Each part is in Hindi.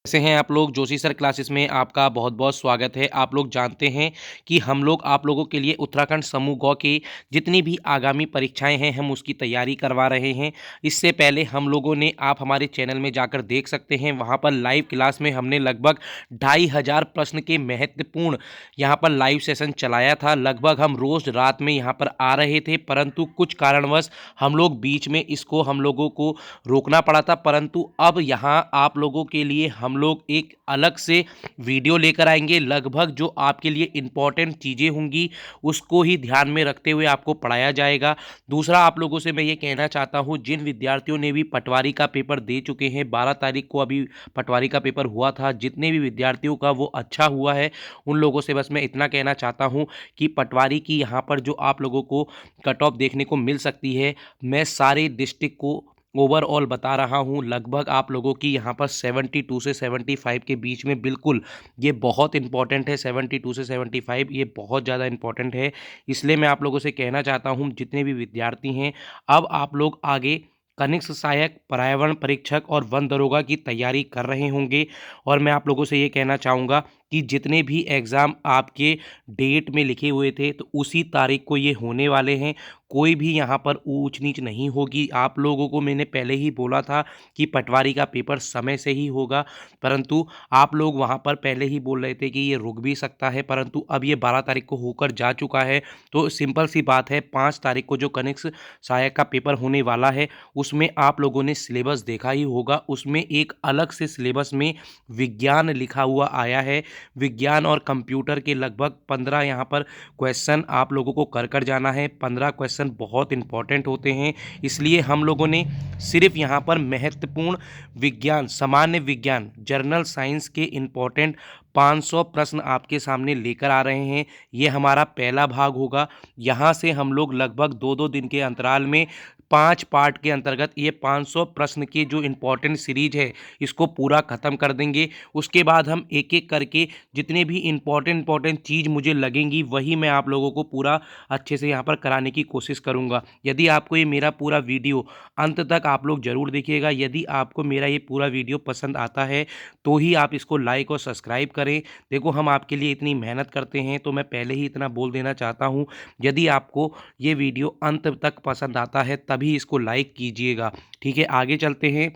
कैसे हैं आप लोग? जोशी सर क्लासेस में आपका बहुत-बहुत स्वागत है। आप लोग जानते हैं कि हम लोग आप लोगों के लिए उत्तराखंड समूह गौ की जितनी भी आगामी परीक्षाएँ हैं, हम उसकी तैयारी करवा रहे हैं। इससे पहले हम लोगों ने आप हमारे चैनल में जाकर देख सकते हैं, वहाँ पर लाइव क्लास में हमने लगभग 2500 प्रश्न के महत्वपूर्ण यहाँ पर लाइव सेशन चलाया था। लगभग हम रोज़ रात में यहाँ पर आ रहे थे, परंतु कुछ कारणवश हम लोग बीच में इसको हम लोगों को रोकना पड़ा था। परंतु अब यहाँ आप लोगों के लिए हम लोग एक अलग से वीडियो लेकर आएंगे। लगभग जो आपके लिए इम्पोर्टेंट चीज़ें होंगी उसको ही ध्यान में रखते हुए आपको पढ़ाया जाएगा। दूसरा, आप लोगों से मैं ये कहना चाहता हूँ, जिन विद्यार्थियों ने भी पटवारी का पेपर दे चुके हैं, 12 तारीख को अभी पटवारी का पेपर हुआ था, जितने भी विद्यार्थियों का वो अच्छा हुआ है, उन लोगों से बस मैं इतना कहना चाहता हूँ कि पटवारी की यहाँ पर जो आप लोगों को कट ऑफ देखने को मिल सकती है, मैं सारे डिस्ट्रिक्ट को ओवरऑल बता रहा हूँ। लगभग आप लोगों की यहाँ पर 72 से 75 के बीच में, बिल्कुल ये बहुत इंपॉर्टेंट है। 72 से 75 ये बहुत ज़्यादा इंपॉर्टेंट है। इसलिए मैं आप लोगों से कहना चाहता हूँ, जितने भी विद्यार्थी हैं, अब आप लोग आगे कनिष्ठ सहायक, पर्यावरण परीक्षक और वन दरोगा की तैयारी कर रहे होंगे। और मैं आप लोगों से ये कहना चाहूँगा कि जितने भी एग्ज़ाम आपके डेट में लिखे हुए थे, तो उसी तारीख को ये होने वाले हैं। कोई भी यहाँ पर ऊंच नीच नहीं होगी। आप लोगों को मैंने पहले ही बोला था कि पटवारी का पेपर समय से ही होगा, परंतु आप लोग वहाँ पर पहले ही बोल रहे थे कि ये रुक भी सकता है, परंतु अब ये 12 तारीख को होकर जा चुका है। तो सिंपल सी बात है, 5 तारीख को जो कनिष्ठ सहायक का पेपर होने वाला है, उसमें आप लोगों ने सिलेबस देखा ही होगा। उसमें एक अलग से सिलेबस में विज्ञान लिखा हुआ आया है। विज्ञान और कंप्यूटर के लगभग 15 यहाँ पर क्वेश्चन आप लोगों को कर जाना है। 15 क्वेश्चन बहुत इंपॉर्टेंट होते हैं, इसलिए हम लोगों ने सिर्फ यहाँ पर महत्वपूर्ण विज्ञान, सामान्य विज्ञान, जर्नल साइंस के इंपॉर्टेंट 500 प्रश्न आपके सामने लेकर आ रहे हैं। ये हमारा पहला भाग होगा। यहाँ से हम लोग लगभग 2-2 दिन के अंतराल में 5 पार्ट के अंतर्गत ये 500 प्रश्न की जो इम्पोर्टेंट सीरीज है, इसको पूरा ख़त्म कर देंगे। उसके बाद हम एक-एक करके जितने भी इम्पोर्टेंट चीज़ मुझे लगेंगी, वही मैं आप लोगों को पूरा अच्छे से यहाँ पर कराने की कोशिश करूँगा। यदि आपको ये मेरा पूरा वीडियो अंत तक आप लोग ज़रूर देखिएगा। यदि आपको मेरा ये पूरा वीडियो पसंद आता है, तो ही आप इसको लाइक और सब्सक्राइब करें। देखो, हम आपके लिए इतनी मेहनत करते हैं, तो मैं पहले ही इतना बोल देना चाहता हूँ। यदि आपको ये वीडियो अंत तक पसंद आता है, तभी इसको लाइक कीजिएगा। ठीक है, आगे चलते हैं।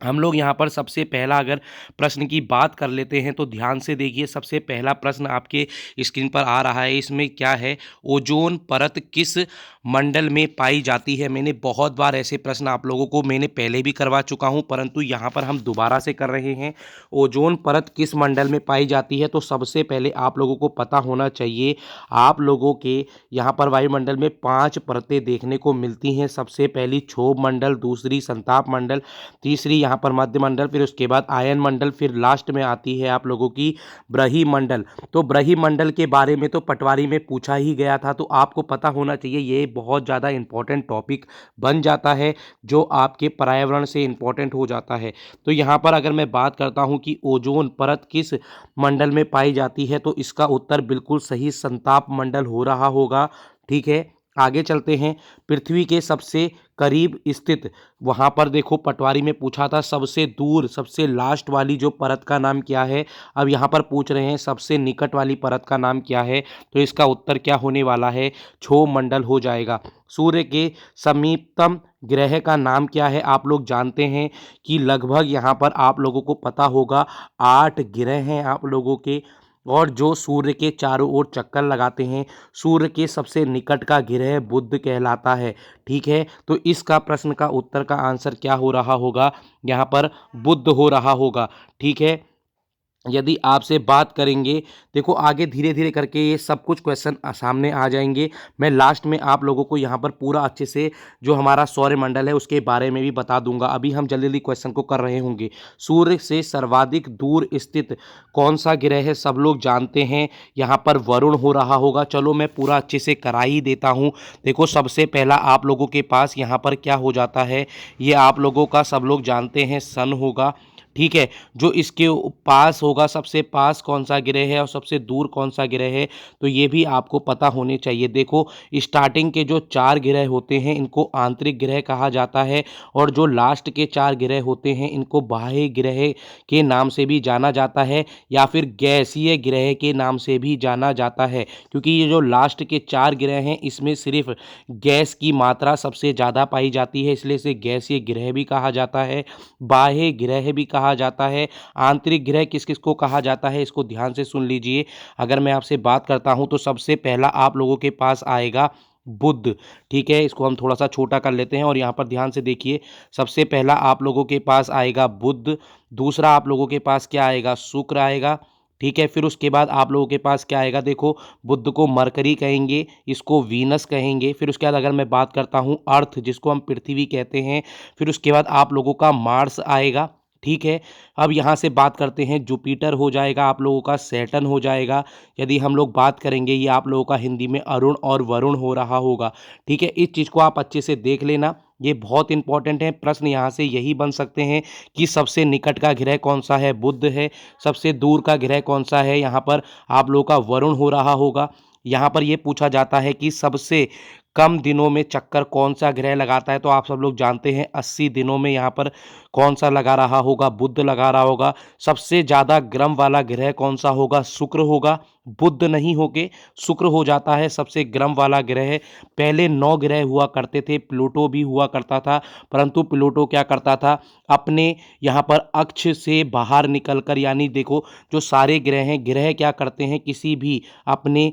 हम लोग यहाँ पर सबसे पहला अगर प्रश्न की बात कर लेते हैं, तो ध्यान से देखिए। सबसे पहला प्रश्न आपके स्क्रीन पर आ रहा है। इसमें क्या है? ओजोन परत किस मंडल में पाई जाती है? मैंने बहुत बार ऐसे प्रश्न आप लोगों को मैंने पहले भी करवा चुका हूँ, परंतु यहाँ पर हम दोबारा से कर रहे हैं। ओजोन परत किस मंडल में पाई जाती है? तो सबसे पहले आप लोगों को पता होना चाहिए, आप लोगों के यहाँ पर वायुमंडल में 5 परतें देखने को मिलती हैं। सबसे पहली क्षोभ मंडल, दूसरी संताप मंडल, तीसरी यहाँ पर मध्य मंडल, फिर उसके बाद आयन मंडल, फिर लास्ट में आती है आप लोगों की ब्रही मंडल। तो ब्रही मंडल के बारे में तो पटवारी में पूछा ही गया था, तो आपको पता होना चाहिए। ये बहुत ज़्यादा इंपॉर्टेंट टॉपिक बन जाता है, जो आपके पर्यावरण से इंपॉर्टेंट हो जाता है। तो यहाँ पर अगर मैं बात करता हूँ कि ओजोन परत किस मंडल में पाई जाती है, तो इसका उत्तर बिल्कुल सही संताप मंडल हो रहा होगा। ठीक है, आगे चलते हैं। पृथ्वी के सबसे करीब स्थित, वहाँ पर देखो पटवारी में पूछा था सबसे दूर, सबसे लास्ट वाली जो परत का नाम क्या है। अब यहाँ पर पूछ रहे हैं सबसे निकट वाली परत का नाम क्या है, तो इसका उत्तर क्या होने वाला है? क्षोभ मंडल हो जाएगा। सूर्य के समीपतम ग्रह का नाम क्या है? आप लोग जानते हैं कि लगभग यहाँ पर आप लोगों को पता होगा 8 ग्रह हैं आप लोगों के, और जो सूर्य के चारों ओर चक्कर लगाते हैं। सूर्य के सबसे निकट का ग्रह बुध कहलाता है। ठीक है, तो इसका प्रश्न का उत्तर का आंसर क्या हो रहा होगा? यहाँ पर बुध हो रहा होगा। ठीक है, यदि आपसे बात करेंगे, देखो आगे धीरे धीरे करके ये सब कुछ क्वेश्चन सामने आ जाएंगे। मैं लास्ट में आप लोगों को यहाँ पर पूरा अच्छे से जो हमारा सौरमंडल है उसके बारे में भी बता दूंगा। अभी हम जल्दी जल्दी क्वेश्चन को कर रहे होंगे। सूर्य से सर्वाधिक दूर स्थित कौन सा ग्रह है? सब लोग जानते हैं, यहाँ पर वरुण हो रहा होगा। चलो मैं पूरा अच्छे से करा ही देता हूँ। देखो, सबसे पहला आप लोगों के पास यहाँ पर क्या हो जाता है, ये आप लोगों का सब लोग जानते हैं सन होगा। ठीक है। जो इसके पास होगा, सबसे पास कौन सा ग्रह है और सबसे दूर कौन सा ग्रह है, तो ये भी आपको पता होने चाहिए। देखो, स्टार्टिंग के जो 4 ग्रह होते हैं इनको आंतरिक ग्रह कहा जाता है, और जो लास्ट के 4 ग्रह होते हैं इनको बाह्य ग्रह के नाम से भी जाना जाता है, या फिर गैसीय ग्रह के नाम से भी जाना जाता है। क्योंकि ये जो लास्ट के 4 ग्रह हैं इसमें सिर्फ गैस की मात्रा सबसे ज़्यादा पाई जाती है, इसलिए इसे गैसीय ग्रह भी कहा जाता है, बाह्य ग्रह भी कहा जाता है। आंतरिक ग्रह किस किस को कहा जाता है, इसको ध्यान से सुन लीजिए। अगर मैं आपसे बात करता हूं तो सबसे पहला आप लोगों के पास आएगा बुध। ठीक है, इसको हम थोड़ा सा छोटा कर लेते हैं और यहाँ पर ध्यान से देखिए। सबसे पहला आप लोगों के पास आएगा बुध, दूसरा आप लोगों के पास क्या आएगा, शुक्र आएगा। ठीक है, फिर उसके बाद आप लोगों के पास क्या आएगा, देखो, बुध को मरकरी कहेंगे, इसको वीनस कहेंगे। फिर उसके बाद अगर मैं बात करता हूँ अर्थ, जिसको हम पृथ्वी कहते हैं, फिर उसके बाद आप लोगों का मार्स आएगा। ठीक है, अब यहाँ से बात करते हैं, जुपिटर हो जाएगा आप लोगों का, सैटर्न हो जाएगा। यदि हम लोग बात करेंगे, ये आप लोगों का हिंदी में अरुण और वरुण हो रहा होगा। ठीक है, इस चीज़ को आप अच्छे से देख लेना, ये बहुत इंपॉर्टेंट है। प्रश्न यहाँ से यही बन सकते हैं कि सबसे निकट का ग्रह कौन सा है, बुध है। सबसे दूर का ग्रह कौन सा है, यहाँ पर आप लोगों का वरुण हो रहा होगा। यहाँ पर यह पूछा जाता है कि सबसे कम दिनों में चक्कर कौन सा ग्रह लगाता है, तो आप सब लोग जानते हैं 80 दिनों में यहाँ पर कौन सा लगा रहा होगा, बुध लगा रहा होगा। सबसे ज़्यादा गर्म वाला ग्रह कौन सा होगा, शुक्र होगा। बुध नहीं होके शुक्र हो जाता है सबसे गर्म वाला ग्रह। पहले 9 ग्रह हुआ करते थे, प्लूटो भी हुआ करता था, परंतु प्लूटो क्या करता था, अपने यहाँ पर अक्ष से बाहर निकलकर, यानी देखो, जो सारे ग्रह हैं, ग्रह क्या करते हैं, किसी भी अपने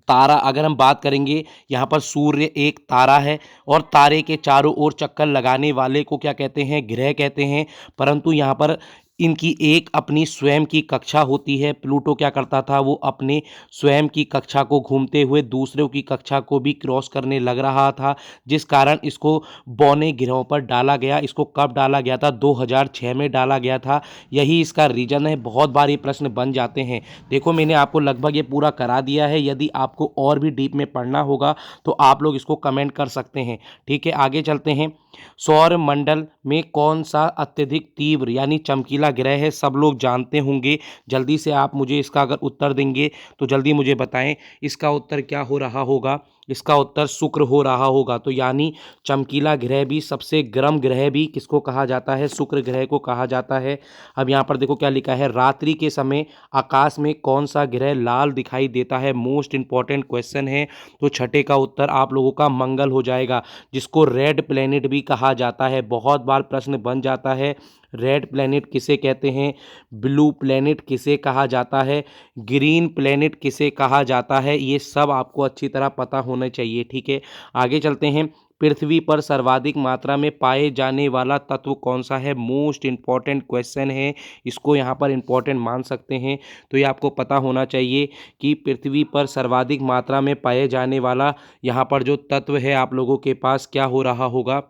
तारा, अगर हम बात करेंगे, यहाँ पर सूर्य एक तारा है और तारे के चारों ओर चक्कर लगाने वाले को क्या कहते हैं, ग्रह कहते हैं। परंतु यहाँ पर इनकी एक अपनी स्वयं की कक्षा होती है। प्लूटो क्या करता था, वो अपने स्वयं की कक्षा को घूमते हुए दूसरों की कक्षा को भी क्रॉस करने लग रहा था, जिस कारण इसको बौने ग्रहों पर डाला गया। इसको कब डाला गया था, 2006 में डाला गया था। यही इसका रीजन है। बहुत बार ये प्रश्न बन जाते हैं। देखो, मैंने आपको लगभग ये पूरा करा दिया है। यदि आपको और भी डीप में पढ़ना होगा तो आप लोग इसको कमेंट कर सकते हैं। ठीक है, आगे चलते हैं। सौर मंडल में कौन सा अत्यधिक तीव्र यानी चमकीला ग्रह है, सब लोग जानते होंगे। जल्दी से आप मुझे इसका अगर उत्तर देंगे तो जल्दी मुझे बताएं, इसका उत्तर क्या हो रहा होगा। इसका उत्तर शुक्र हो रहा होगा। तो यानी चमकीला ग्रह भी, सबसे गर्म ग्रह भी किसको कहा जाता है, शुक्र ग्रह को कहा जाता है। अब यहाँ पर देखो क्या लिखा है, रात्रि के समय आकाश में कौन सा ग्रह लाल दिखाई देता है, मोस्ट इंपॉर्टेंट क्वेश्चन है। तो छठे का उत्तर आप लोगों का मंगल हो जाएगा, जिसको रेड प्लेनेट भी कहा जाता है। बहुत बार प्रश्न बन जाता है, रेड प्लेनेट किसे कहते हैं, ब्लू प्लेनेट किसे कहा जाता है, ग्रीन प्लेनेट किसे कहा जाता है, ये सब आपको अच्छी तरह पता होना चाहिए। ठीक है, आगे चलते हैं। पृथ्वी पर सर्वाधिक मात्रा में पाए जाने वाला तत्व कौन सा है, मोस्ट इंपॉर्टेंट क्वेश्चन है। इसको यहाँ पर इंपॉर्टेंट मान सकते हैं। तो ये आपको पता होना चाहिए कि पृथ्वी पर सर्वाधिक मात्रा में पाए जाने वाला यहाँ पर जो तत्व है आप लोगों के पास क्या हो रहा होगा।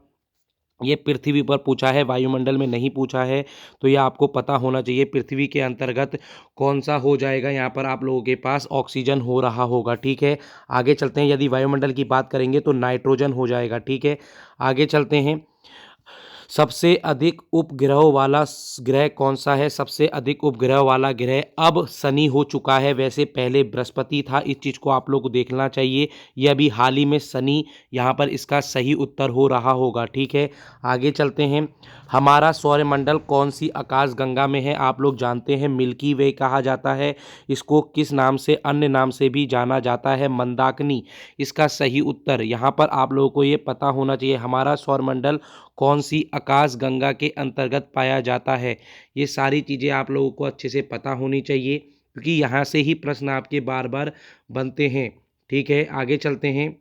ये पृथ्वी पर पूछा है, वायुमंडल में नहीं पूछा है। तो ये आपको पता होना चाहिए, पृथ्वी के अंतर्गत कौन सा हो जाएगा। यहाँ पर आप लोगों के पास ऑक्सीजन हो रहा होगा। ठीक है, आगे चलते हैं। यदि वायुमंडल की बात करेंगे तो नाइट्रोजन हो जाएगा। ठीक है, आगे चलते हैं। सबसे अधिक उपग्रहों वाला ग्रह कौन सा है, सबसे अधिक उपग्रह वाला ग्रह अब शनि हो चुका है। वैसे पहले बृहस्पति था, इस चीज़ को आप लोग को देखना चाहिए। ये अभी हाल ही में शनि यहाँ पर इसका सही उत्तर हो रहा होगा। ठीक है, आगे चलते हैं। हमारा सौरमंडल कौन सी आकाशगंगा में है, आप लोग जानते हैं मिल्की वे कहा जाता है। इसको किस नाम से, अन्य नाम से भी जाना जाता है, मंदाकिनी। इसका सही उत्तर यहाँ पर आप लोगों को ये पता होना चाहिए, हमारा सौरमंडल कौन सी आकाशगंगा के अंतर्गत पाया जाता है। ये सारी चीज़ें आप लोगों को अच्छे से पता होनी चाहिए, क्योंकि यहाँ से ही प्रश्न आपके बार बार बनते हैं। ठीक है, आगे चलते हैं।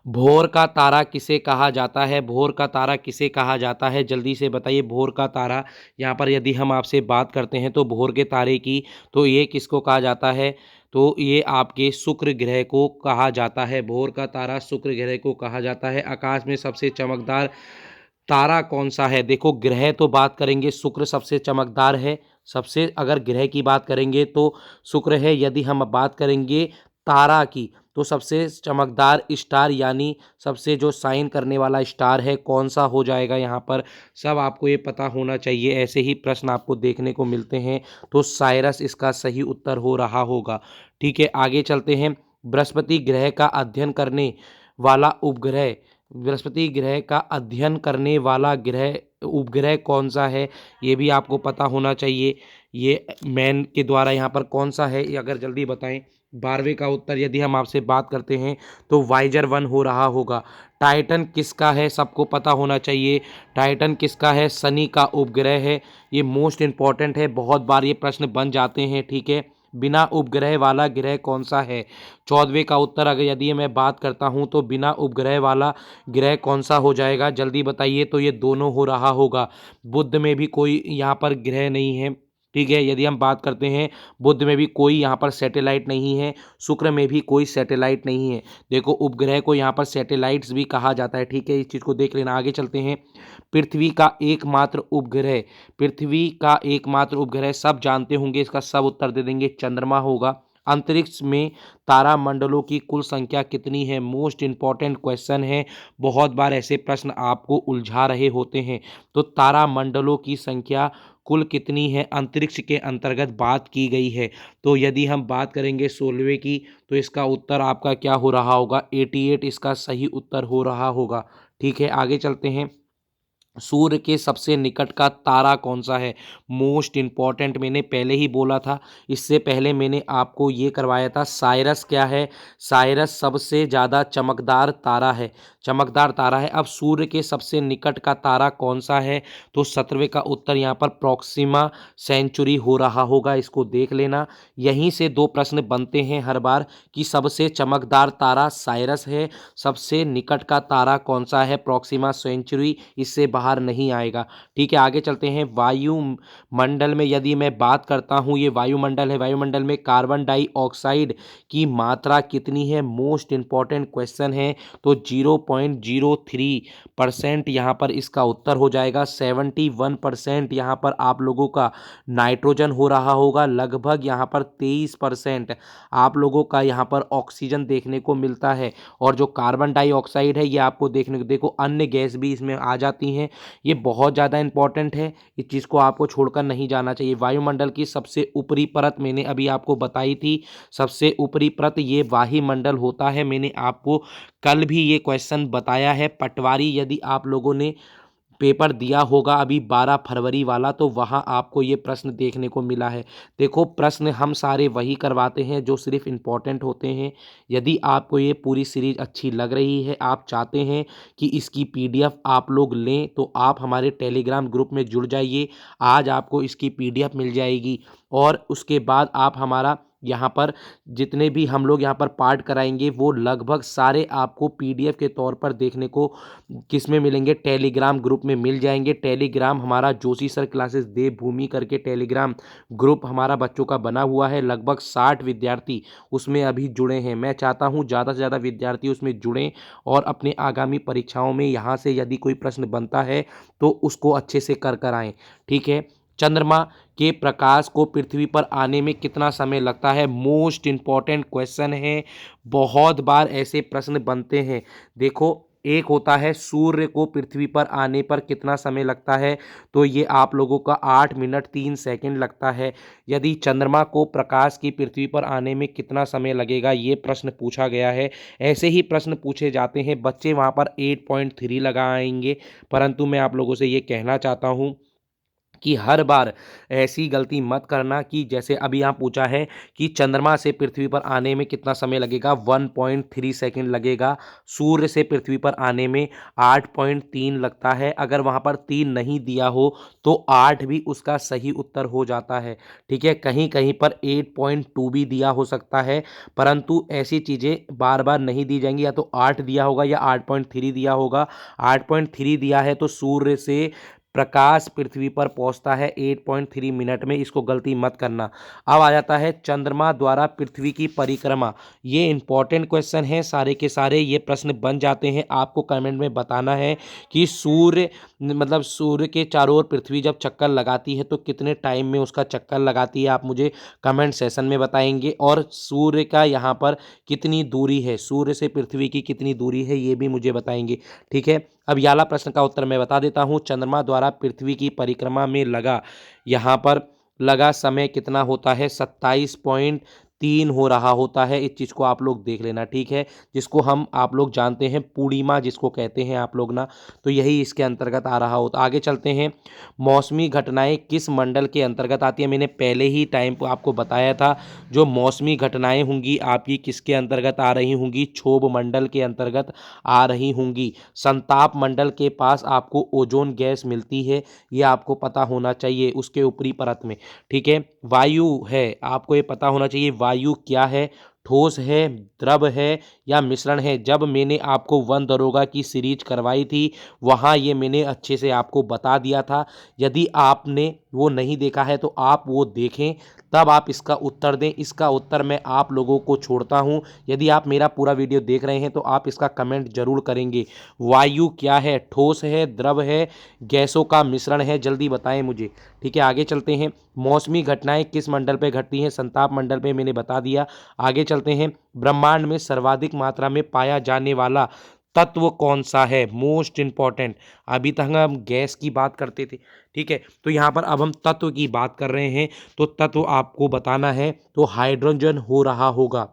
भोर का तारा किसे कहा जाता है, भोर का तारा किसे कहा जाता है, जल्दी से बताइए। भोर का तारा, यहाँ पर यदि हम आपसे बात करते हैं तो भोर के तारे की, तो ये किसको कहा जाता है, तो ये आपके शुक्र ग्रह को कहा जाता है। भोर का तारा शुक्र ग्रह को कहा जाता है। आकाश में सबसे चमकदार तारा कौन सा है, देखो, ग्रह तो बात करेंगे शुक्र सबसे चमकदार है। सबसे अगर ग्रह की बात करेंगे तो शुक्र है। यदि हम बात करेंगे तारा की, तो सबसे चमकदार स्टार यानी सबसे जो शाइन करने वाला स्टार है कौन सा हो जाएगा यहाँ पर, सब आपको ये पता होना चाहिए। ऐसे ही प्रश्न आपको देखने को मिलते हैं, तो साइरस इसका सही उत्तर हो रहा होगा। ठीक है, आगे चलते हैं। बृहस्पति ग्रह का अध्ययन करने वाला उपग्रह, बृहस्पति ग्रह का अध्ययन करने वाला ग्रह उपग्रह कौन सा है, ये भी आपको पता होना चाहिए। ये मैन के द्वारा यहाँ पर कौन सा है, ये अगर जल्दी बताएं। 12वें का उत्तर यदि हम आपसे बात करते हैं तो वाइजर 1 हो रहा होगा। टाइटन किसका है, सबको पता होना चाहिए। टाइटन किसका है, शनि का उपग्रह है। ये मोस्ट इंपॉर्टेंट है, बहुत बार ये प्रश्न बन जाते हैं। ठीक है, बिना उपग्रह वाला ग्रह कौन सा है। 14वें का उत्तर अगर यदि मैं बात करता हूं तो बिना उपग्रह वाला ग्रह कौन सा हो जाएगा, जल्दी बताइए। तो ये दोनों हो रहा होगा। बुध में भी कोई यहाँ पर ग्रह नहीं है। ठीक है, यदि हम बात करते हैं बुध में भी कोई यहाँ पर सैटेलाइट नहीं है, शुक्र में भी कोई सैटेलाइट नहीं है। देखो, उपग्रह को यहाँ पर सैटेलाइट्स भी कहा जाता है। ठीक है, इस चीज़ को देख लेना। आगे चलते हैं। पृथ्वी का एकमात्र उपग्रह, पृथ्वी का एकमात्र उपग्रह सब जानते होंगे, इसका सब उत्तर दे देंगे, चंद्रमा होगा। अंतरिक्ष में तारामंडलों की कुल संख्या कितनी है, मोस्ट इंपॉर्टेंट क्वेश्चन है। बहुत बार ऐसे प्रश्न आपको उलझा रहे होते हैं। तो तारामंडलों की संख्या कुल कितनी है, अंतरिक्ष के अंतर्गत बात की गई है। तो यदि हम बात करेंगे 16वें की, तो इसका उत्तर आपका क्या हो रहा होगा, 88 इसका सही उत्तर हो रहा होगा। ठीक है, आगे चलते हैं। सूर्य के सबसे निकट का तारा कौन सा है, मोस्ट इंपॉर्टेंट, मैंने पहले ही बोला था। इससे पहले मैंने आपको ये करवाया था। साइरस क्या है, साइरस सबसे ज़्यादा चमकदार तारा है, चमकदार तारा है। अब सूर्य के सबसे निकट का तारा कौन सा है, तो 17वें का उत्तर यहाँ पर प्रॉक्सिमा सेंचुरी हो रहा होगा, इसको देख लेना। यहीं से दो प्रश्न बनते हैं हर बार कि सबसे चमकदार तारा साइरस है, सबसे निकट का तारा कौन सा है, प्रॉक्सिमा सेंचुरी, इससे बाहर नहीं आएगा। ठीक है, आगे चलते हैं। वायुमंडल में यदि मैं बात करता हूँ, ये वायुमंडल है, वायुमंडल में कार्बन डाइऑक्साइड की मात्रा कितनी है, मोस्ट इंपॉर्टेंट क्वेश्चन है। तो 0.03% यहाँ पर इसका उत्तर हो जाएगा। 71% यहाँ पर आप लोगों का नाइट्रोजन हो रहा होगा, लगभग यहाँ पर 23% आप लोगों का यहाँ पर ऑक्सीजन देखने को मिलता है। और जो कार्बन डाइऑक्साइड है, ये आपको देखने को, देखो अन्य गैस भी इसमें आ जाती हैं। ये बहुत ज़्यादा इंपॉर्टेंट है, इस चीज़ को आपको छोड़कर नहीं जाना चाहिए। वायुमंडल की सबसे ऊपरी परत मैंने अभी आपको बताई थी, सबसे ऊपरी परत ये वायुमंडल होता है। मैंने आपको कल भी ये क्वेश्चन बताया है। पटवारी यदि आप लोगों ने पेपर दिया होगा अभी 12 फरवरी वाला, तो वहाँ आपको ये प्रश्न देखने को मिला है। देखो, प्रश्न हम सारे वही करवाते हैं जो सिर्फ इम्पॉर्टेंट होते हैं। यदि आपको ये पूरी सीरीज अच्छी लग रही है, आप चाहते हैं कि इसकी पीडीएफ आप लोग लें, तो आप हमारे टेलीग्राम ग्रुप में जुड़ जाइए। आज आपको इसकी पीडीएफ मिल जाएगी और उसके बाद आप हमारा यहाँ पर जितने भी हम लोग यहाँ पर पार्ट कराएंगे वो लगभग सारे आपको पीडीएफ के तौर पर देखने को किस में मिलेंगे, टेलीग्राम ग्रुप में मिल जाएंगे। टेलीग्राम हमारा जोशी सर क्लासेस देवभूमि करके टेलीग्राम ग्रुप हमारा बच्चों का बना हुआ है। लगभग 60 विद्यार्थी उसमें अभी जुड़े हैं। मैं चाहता हूँ ज़्यादा से ज़्यादा विद्यार्थी उसमें जुड़ें और अपने आगामी परीक्षाओं में यहाँ से यदि कोई प्रश्न बनता है तो उसको अच्छे से कर आएँ। ठीक है, चंद्रमा के प्रकाश को पृथ्वी पर आने में कितना समय लगता है, मोस्ट इंपॉर्टेंट क्वेश्चन है। बहुत बार ऐसे प्रश्न बनते हैं। देखो, एक होता है सूर्य को पृथ्वी पर आने पर कितना समय लगता है, तो ये आप लोगों का 8 मिनट 3 सेकंड लगता है। यदि चंद्रमा को प्रकाश की पृथ्वी पर आने में कितना समय लगेगा, ये प्रश्न पूछा गया है। ऐसे ही प्रश्न पूछे जाते हैं, बच्चे वहाँ पर 8.3 लगाएंगे। परंतु मैं आप लोगों से ये कहना चाहता हूँ कि हर बार ऐसी गलती मत करना कि जैसे अभी यहाँ पूछा है कि चंद्रमा से पृथ्वी पर आने में कितना समय लगेगा, 1.3 सेकंड लगेगा। सूर्य से पृथ्वी पर आने में 8.3 लगता है। अगर वहाँ पर 3 नहीं दिया हो तो 8 भी उसका सही उत्तर हो जाता है। ठीक है, कहीं कहीं पर 8.2 भी दिया हो सकता है, परंतु ऐसी चीज़ें बार बार नहीं दी जाएंगी। या तो 8 दिया होगा या 8.3 दिया होगा। 8.3 दिया है तो सूर्य से प्रकाश पृथ्वी पर पहुंचता है 8.3 मिनट में, इसको गलती मत करना। अब आ जाता है चंद्रमा द्वारा पृथ्वी की परिक्रमा। ये इंपॉर्टेंट क्वेश्चन है, सारे के सारे ये प्रश्न बन जाते हैं। आपको कमेंट में बताना है कि सूर्य मतलब सूर्य के चारों ओर पृथ्वी जब चक्कर लगाती है तो कितने टाइम में उसका चक्कर लगाती है, आप मुझे कमेंट सेशन में बताएंगे। और सूर्य का यहाँ पर कितनी दूरी है, सूर्य से पृथ्वी की कितनी दूरी है, ये भी मुझे बताएंगे। ठीक है, अब याला प्रश्न का उत्तर मैं बता देता हूँ। चंद्रमा द्वारा पृथ्वी की परिक्रमा में यहाँ पर लगा समय कितना होता है, 27.3 हो रहा होता है। इस चीज़ को आप लोग देख लेना, ठीक है, जिसको हम आप लोग जानते हैं पूर्णिमा जिसको कहते हैं आप लोग ना, तो यही इसके अंतर्गत आ रहा होता। आगे चलते हैं, मौसमी घटनाएं किस मंडल के अंतर्गत आती है। मैंने पहले ही टाइम पर आपको बताया था, जो मौसमी घटनाएं होंगी आपकी किसके अंतर्गत आ रही होंगी, क्षोभ मंडल के अंतर्गत आ रही होंगी। संताप मंडल के पास आपको ओजोन गैस मिलती है, ये आपको पता होना चाहिए, उसके ऊपरी परत में। ठीक है, वायु है, आपको ये पता होना चाहिए वायु क्या है, ठोस है, द्रव है या मिश्रण है। जब मैंने आपको वन दरोगा की सीरीज करवाई थी वहाँ ये मैंने अच्छे से आपको बता दिया था। यदि आपने वो नहीं देखा है तो आप वो देखें, तब आप इसका उत्तर दें। इसका उत्तर मैं आप लोगों को छोड़ता हूं। यदि आप मेरा पूरा वीडियो देख रहे हैं तो आप इसका कमेंट जरूर करेंगे। वायु क्या है, ठोस है, द्रव है, गैसों का मिश्रण है, जल्दी बताएं मुझे। ठीक है, आगे चलते हैं, मौसमी घटनाएं किस मंडल पे घटती हैं, संताप मंडल पे, मैंने बता दिया। आगे चलते हैं, ब्रह्मांड में सर्वाधिक मात्रा में पाया जाने वाला तत्व कौन सा है, मोस्ट इंपॉर्टेंट। अभी तक हम गैस की बात करते थे, ठीक है, तो यहाँ पर अब हम तत्व की बात कर रहे हैं, तो तत्व आपको बताना है, तो हाइड्रोजन हो रहा होगा,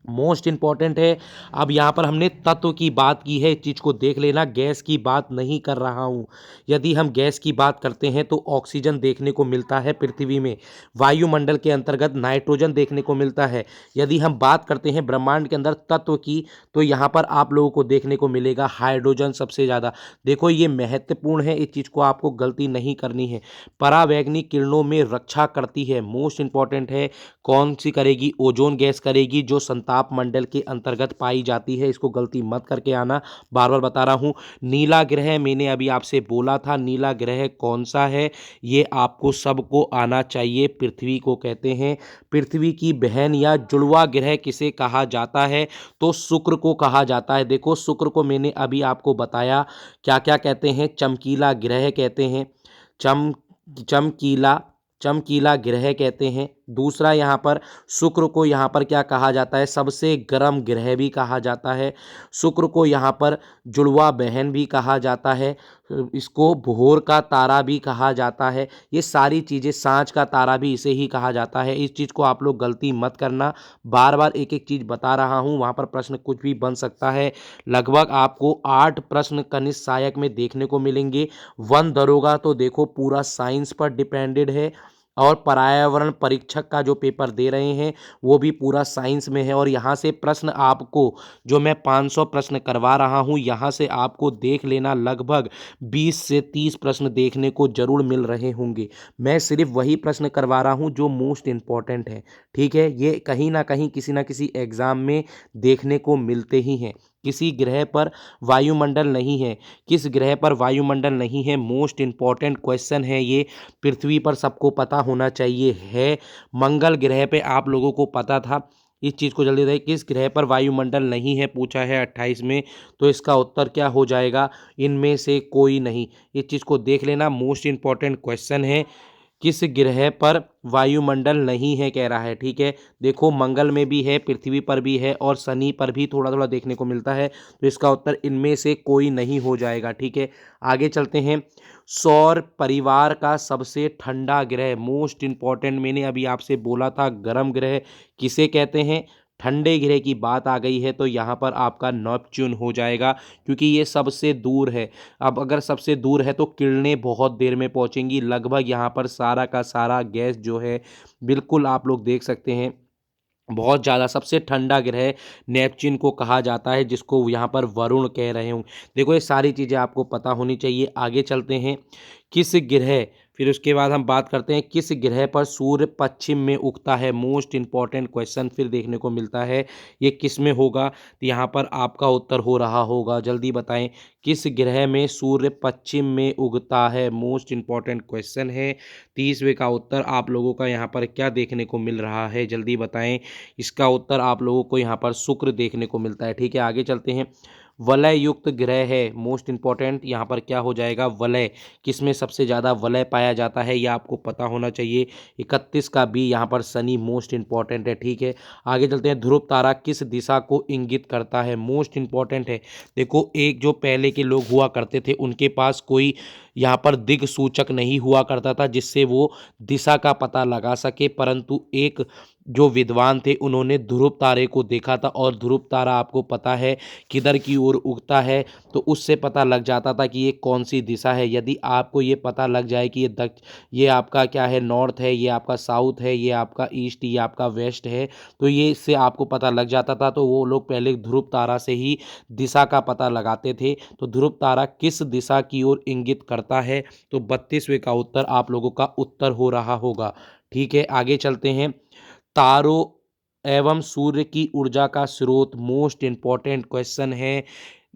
मोस्ट इंपॉर्टेंट है। अब यहाँ पर हमने तत्व की बात की है, इस चीज़ को देख लेना, गैस की बात नहीं कर रहा हूँ। यदि हम गैस की बात करते हैं तो ऑक्सीजन देखने को मिलता है पृथ्वी में, वायुमंडल के अंतर्गत नाइट्रोजन देखने को मिलता है। यदि हम बात करते हैं ब्रह्मांड के अंदर तत्व की, तो यहाँ पर आप लोगों को देखने को मिलेगा हाइड्रोजन सबसे ज़्यादा। देखो ये महत्वपूर्ण है, इस चीज़ को आपको गलती नहीं करनी है। परावैंगनिक किरणों में रक्षा करती है, मोस्ट इंपॉर्टेंट है। कौन सी करेगी, ओजोन गैस करेगी, जो संताप मंडल के अंतर्गत पाई जाती है, इसको गलती मत करके आना, बार बार बता रहा हूं। नीला ग्रह मैंने अभी आपसे बोला था, नीला ग्रह कौन सा है, ये आपको सबको आना चाहिए, पृथ्वी को कहते हैं। पृथ्वी की बहन या जुड़वा ग्रह किसे कहा जाता है, तो शुक्र को कहा जाता है। देखो शुक्र को मैंने अभी आपको बताया, क्या क्या कहते हैं, चमकीला ग्रह कहते हैं, चम चमकीला चमकीला ग्रह कहते हैं। दूसरा यहाँ पर शुक्र को यहाँ पर क्या कहा जाता है, सबसे गर्म ग्रह भी कहा जाता है। शुक्र को यहाँ पर जुड़वा बहन भी कहा जाता है, इसको भोर का तारा भी कहा जाता है। ये सारी चीज़ें, सांझ का तारा भी इसे ही कहा जाता है। इस चीज़ को आप लोग गलती मत करना, बार बार एक एक चीज़ बता रहा हूँ, वहाँ पर प्रश्न कुछ भी बन सकता है। लगभग आपको 8 प्रश्न कनिष्ठ सहायक में देखने को मिलेंगे। वन दरोगा तो देखो पूरा साइंस पर डिपेंडेड है, और पर्यावरण परीक्षक का जो पेपर दे रहे हैं वो भी पूरा साइंस में है। और यहाँ से प्रश्न आपको, जो मैं 500 प्रश्न करवा रहा हूँ, यहाँ से आपको देख लेना लगभग 20 से 30 प्रश्न देखने को जरूर मिल रहे होंगे। मैं सिर्फ वही प्रश्न करवा रहा हूँ जो मोस्ट इम्पॉर्टेंट है, ठीक है। ये कहीं ना कहीं किसी ना किसी एग्जाम में देखने को मिलते ही हैं। किसी ग्रह पर वायुमंडल नहीं है, किस ग्रह पर वायुमंडल नहीं है, मोस्ट इम्पॉर्टेंट क्वेश्चन है ये, पृथ्वी पर सबको पता होना चाहिए है। मंगल ग्रह पे आप लोगों को पता था, इस चीज़ को जल्दी बताइए, किस ग्रह पर वायुमंडल नहीं है, पूछा है 28 में, तो इसका उत्तर क्या हो जाएगा, इनमें से कोई नहीं। इस चीज़ को देख लेना, मोस्ट इम्पॉर्टेंट क्वेश्चन है, किस ग्रह पर वायुमंडल नहीं है कह रहा है, ठीक है। देखो मंगल में भी है, पृथ्वी पर भी है, और शनि पर भी थोड़ा थोड़ा देखने को मिलता है, तो इसका उत्तर इनमें से कोई नहीं हो जाएगा, ठीक है। आगे चलते हैं, सौर परिवार का सबसे ठंडा ग्रह, मोस्ट इंपॉर्टेंट, मैंने अभी आपसे बोला था गर्म ग्रह किसे कहते हैं, ठंडे ग्रह की बात आ गई है तो यहाँ पर आपका नेपच्यून हो जाएगा, क्योंकि ये सबसे दूर है। अब अगर सबसे दूर है तो किरणें बहुत देर में पहुँचेंगी, लगभग यहाँ पर सारा का सारा गैस जो है, बिल्कुल आप लोग देख सकते हैं, बहुत ज़्यादा सबसे ठंडा ग्रह नेपच्यून को कहा जाता है, जिसको यहाँ पर वरुण कह रहे हूँ। देखो ये सारी चीज़ें आपको पता होनी चाहिए। आगे चलते हैं, किस ग्रह फिर उसके बाद हम बात करते हैं किस ग्रह पर सूर्य पश्चिम में उगता है। मोस्ट इंपॉर्टेंट क्वेश्चन फिर देखने को मिलता है, ये किस में होगा। तो यहाँ पर आपका उत्तर हो रहा होगा, जल्दी बताएं किस ग्रह में सूर्य पश्चिम में उगता है। मोस्ट इंपॉर्टेंट क्वेश्चन है। 30वें का उत्तर आप लोगों का यहाँ पर क्या देखने को मिल रहा है, जल्दी बताएं। इसका उत्तर आप लोगों को यहाँ पर शुक्र देखने को मिलता है। ठीक है, आगे चलते हैं। वलय युक्त ग्रह है, मोस्ट इंपॉर्टेंट यहाँ पर क्या हो जाएगा, वलय। किसमें सबसे ज़्यादा वलय पाया जाता है, यह आपको पता होना चाहिए। 31 का बी यहाँ पर शनि मोस्ट इंपॉर्टेंट है। ठीक है, आगे चलते हैं। ध्रुव तारा किस दिशा को इंगित करता है, मोस्ट इंपॉर्टेंट है। देखो, एक जो पहले के लोग हुआ करते थे उनके पास कोई यहाँ पर दिग सूचक नहीं हुआ करता था जिससे वो दिशा का पता लगा सके, परंतु एक जो विद्वान थे उन्होंने ध्रुव तारे को देखा था, और ध्रुव तारा आपको पता है किधर की ओर उगता है, तो उससे पता लग जाता था कि ये कौन सी दिशा है। यदि आपको ये पता लग जाए कि ये आपका क्या है, नॉर्थ है, ये आपका साउथ है, ये आपका ईस्ट, ये आपका वेस्ट है, तो ये इससे आपको पता लग जाता था। तो वो लोग पहले ध्रुव तारा से ही दिशा का पता लगाते थे। तो ध्रुव तारा किस दिशा की ओर इंगित करता है, तो 32वें का उत्तर आप लोगों का उत्तर हो रहा होगा। ठीक है, आगे चलते हैं। तारों एवं सूर्य की ऊर्जा का स्रोत, मोस्ट इंपॉर्टेंट क्वेश्चन है।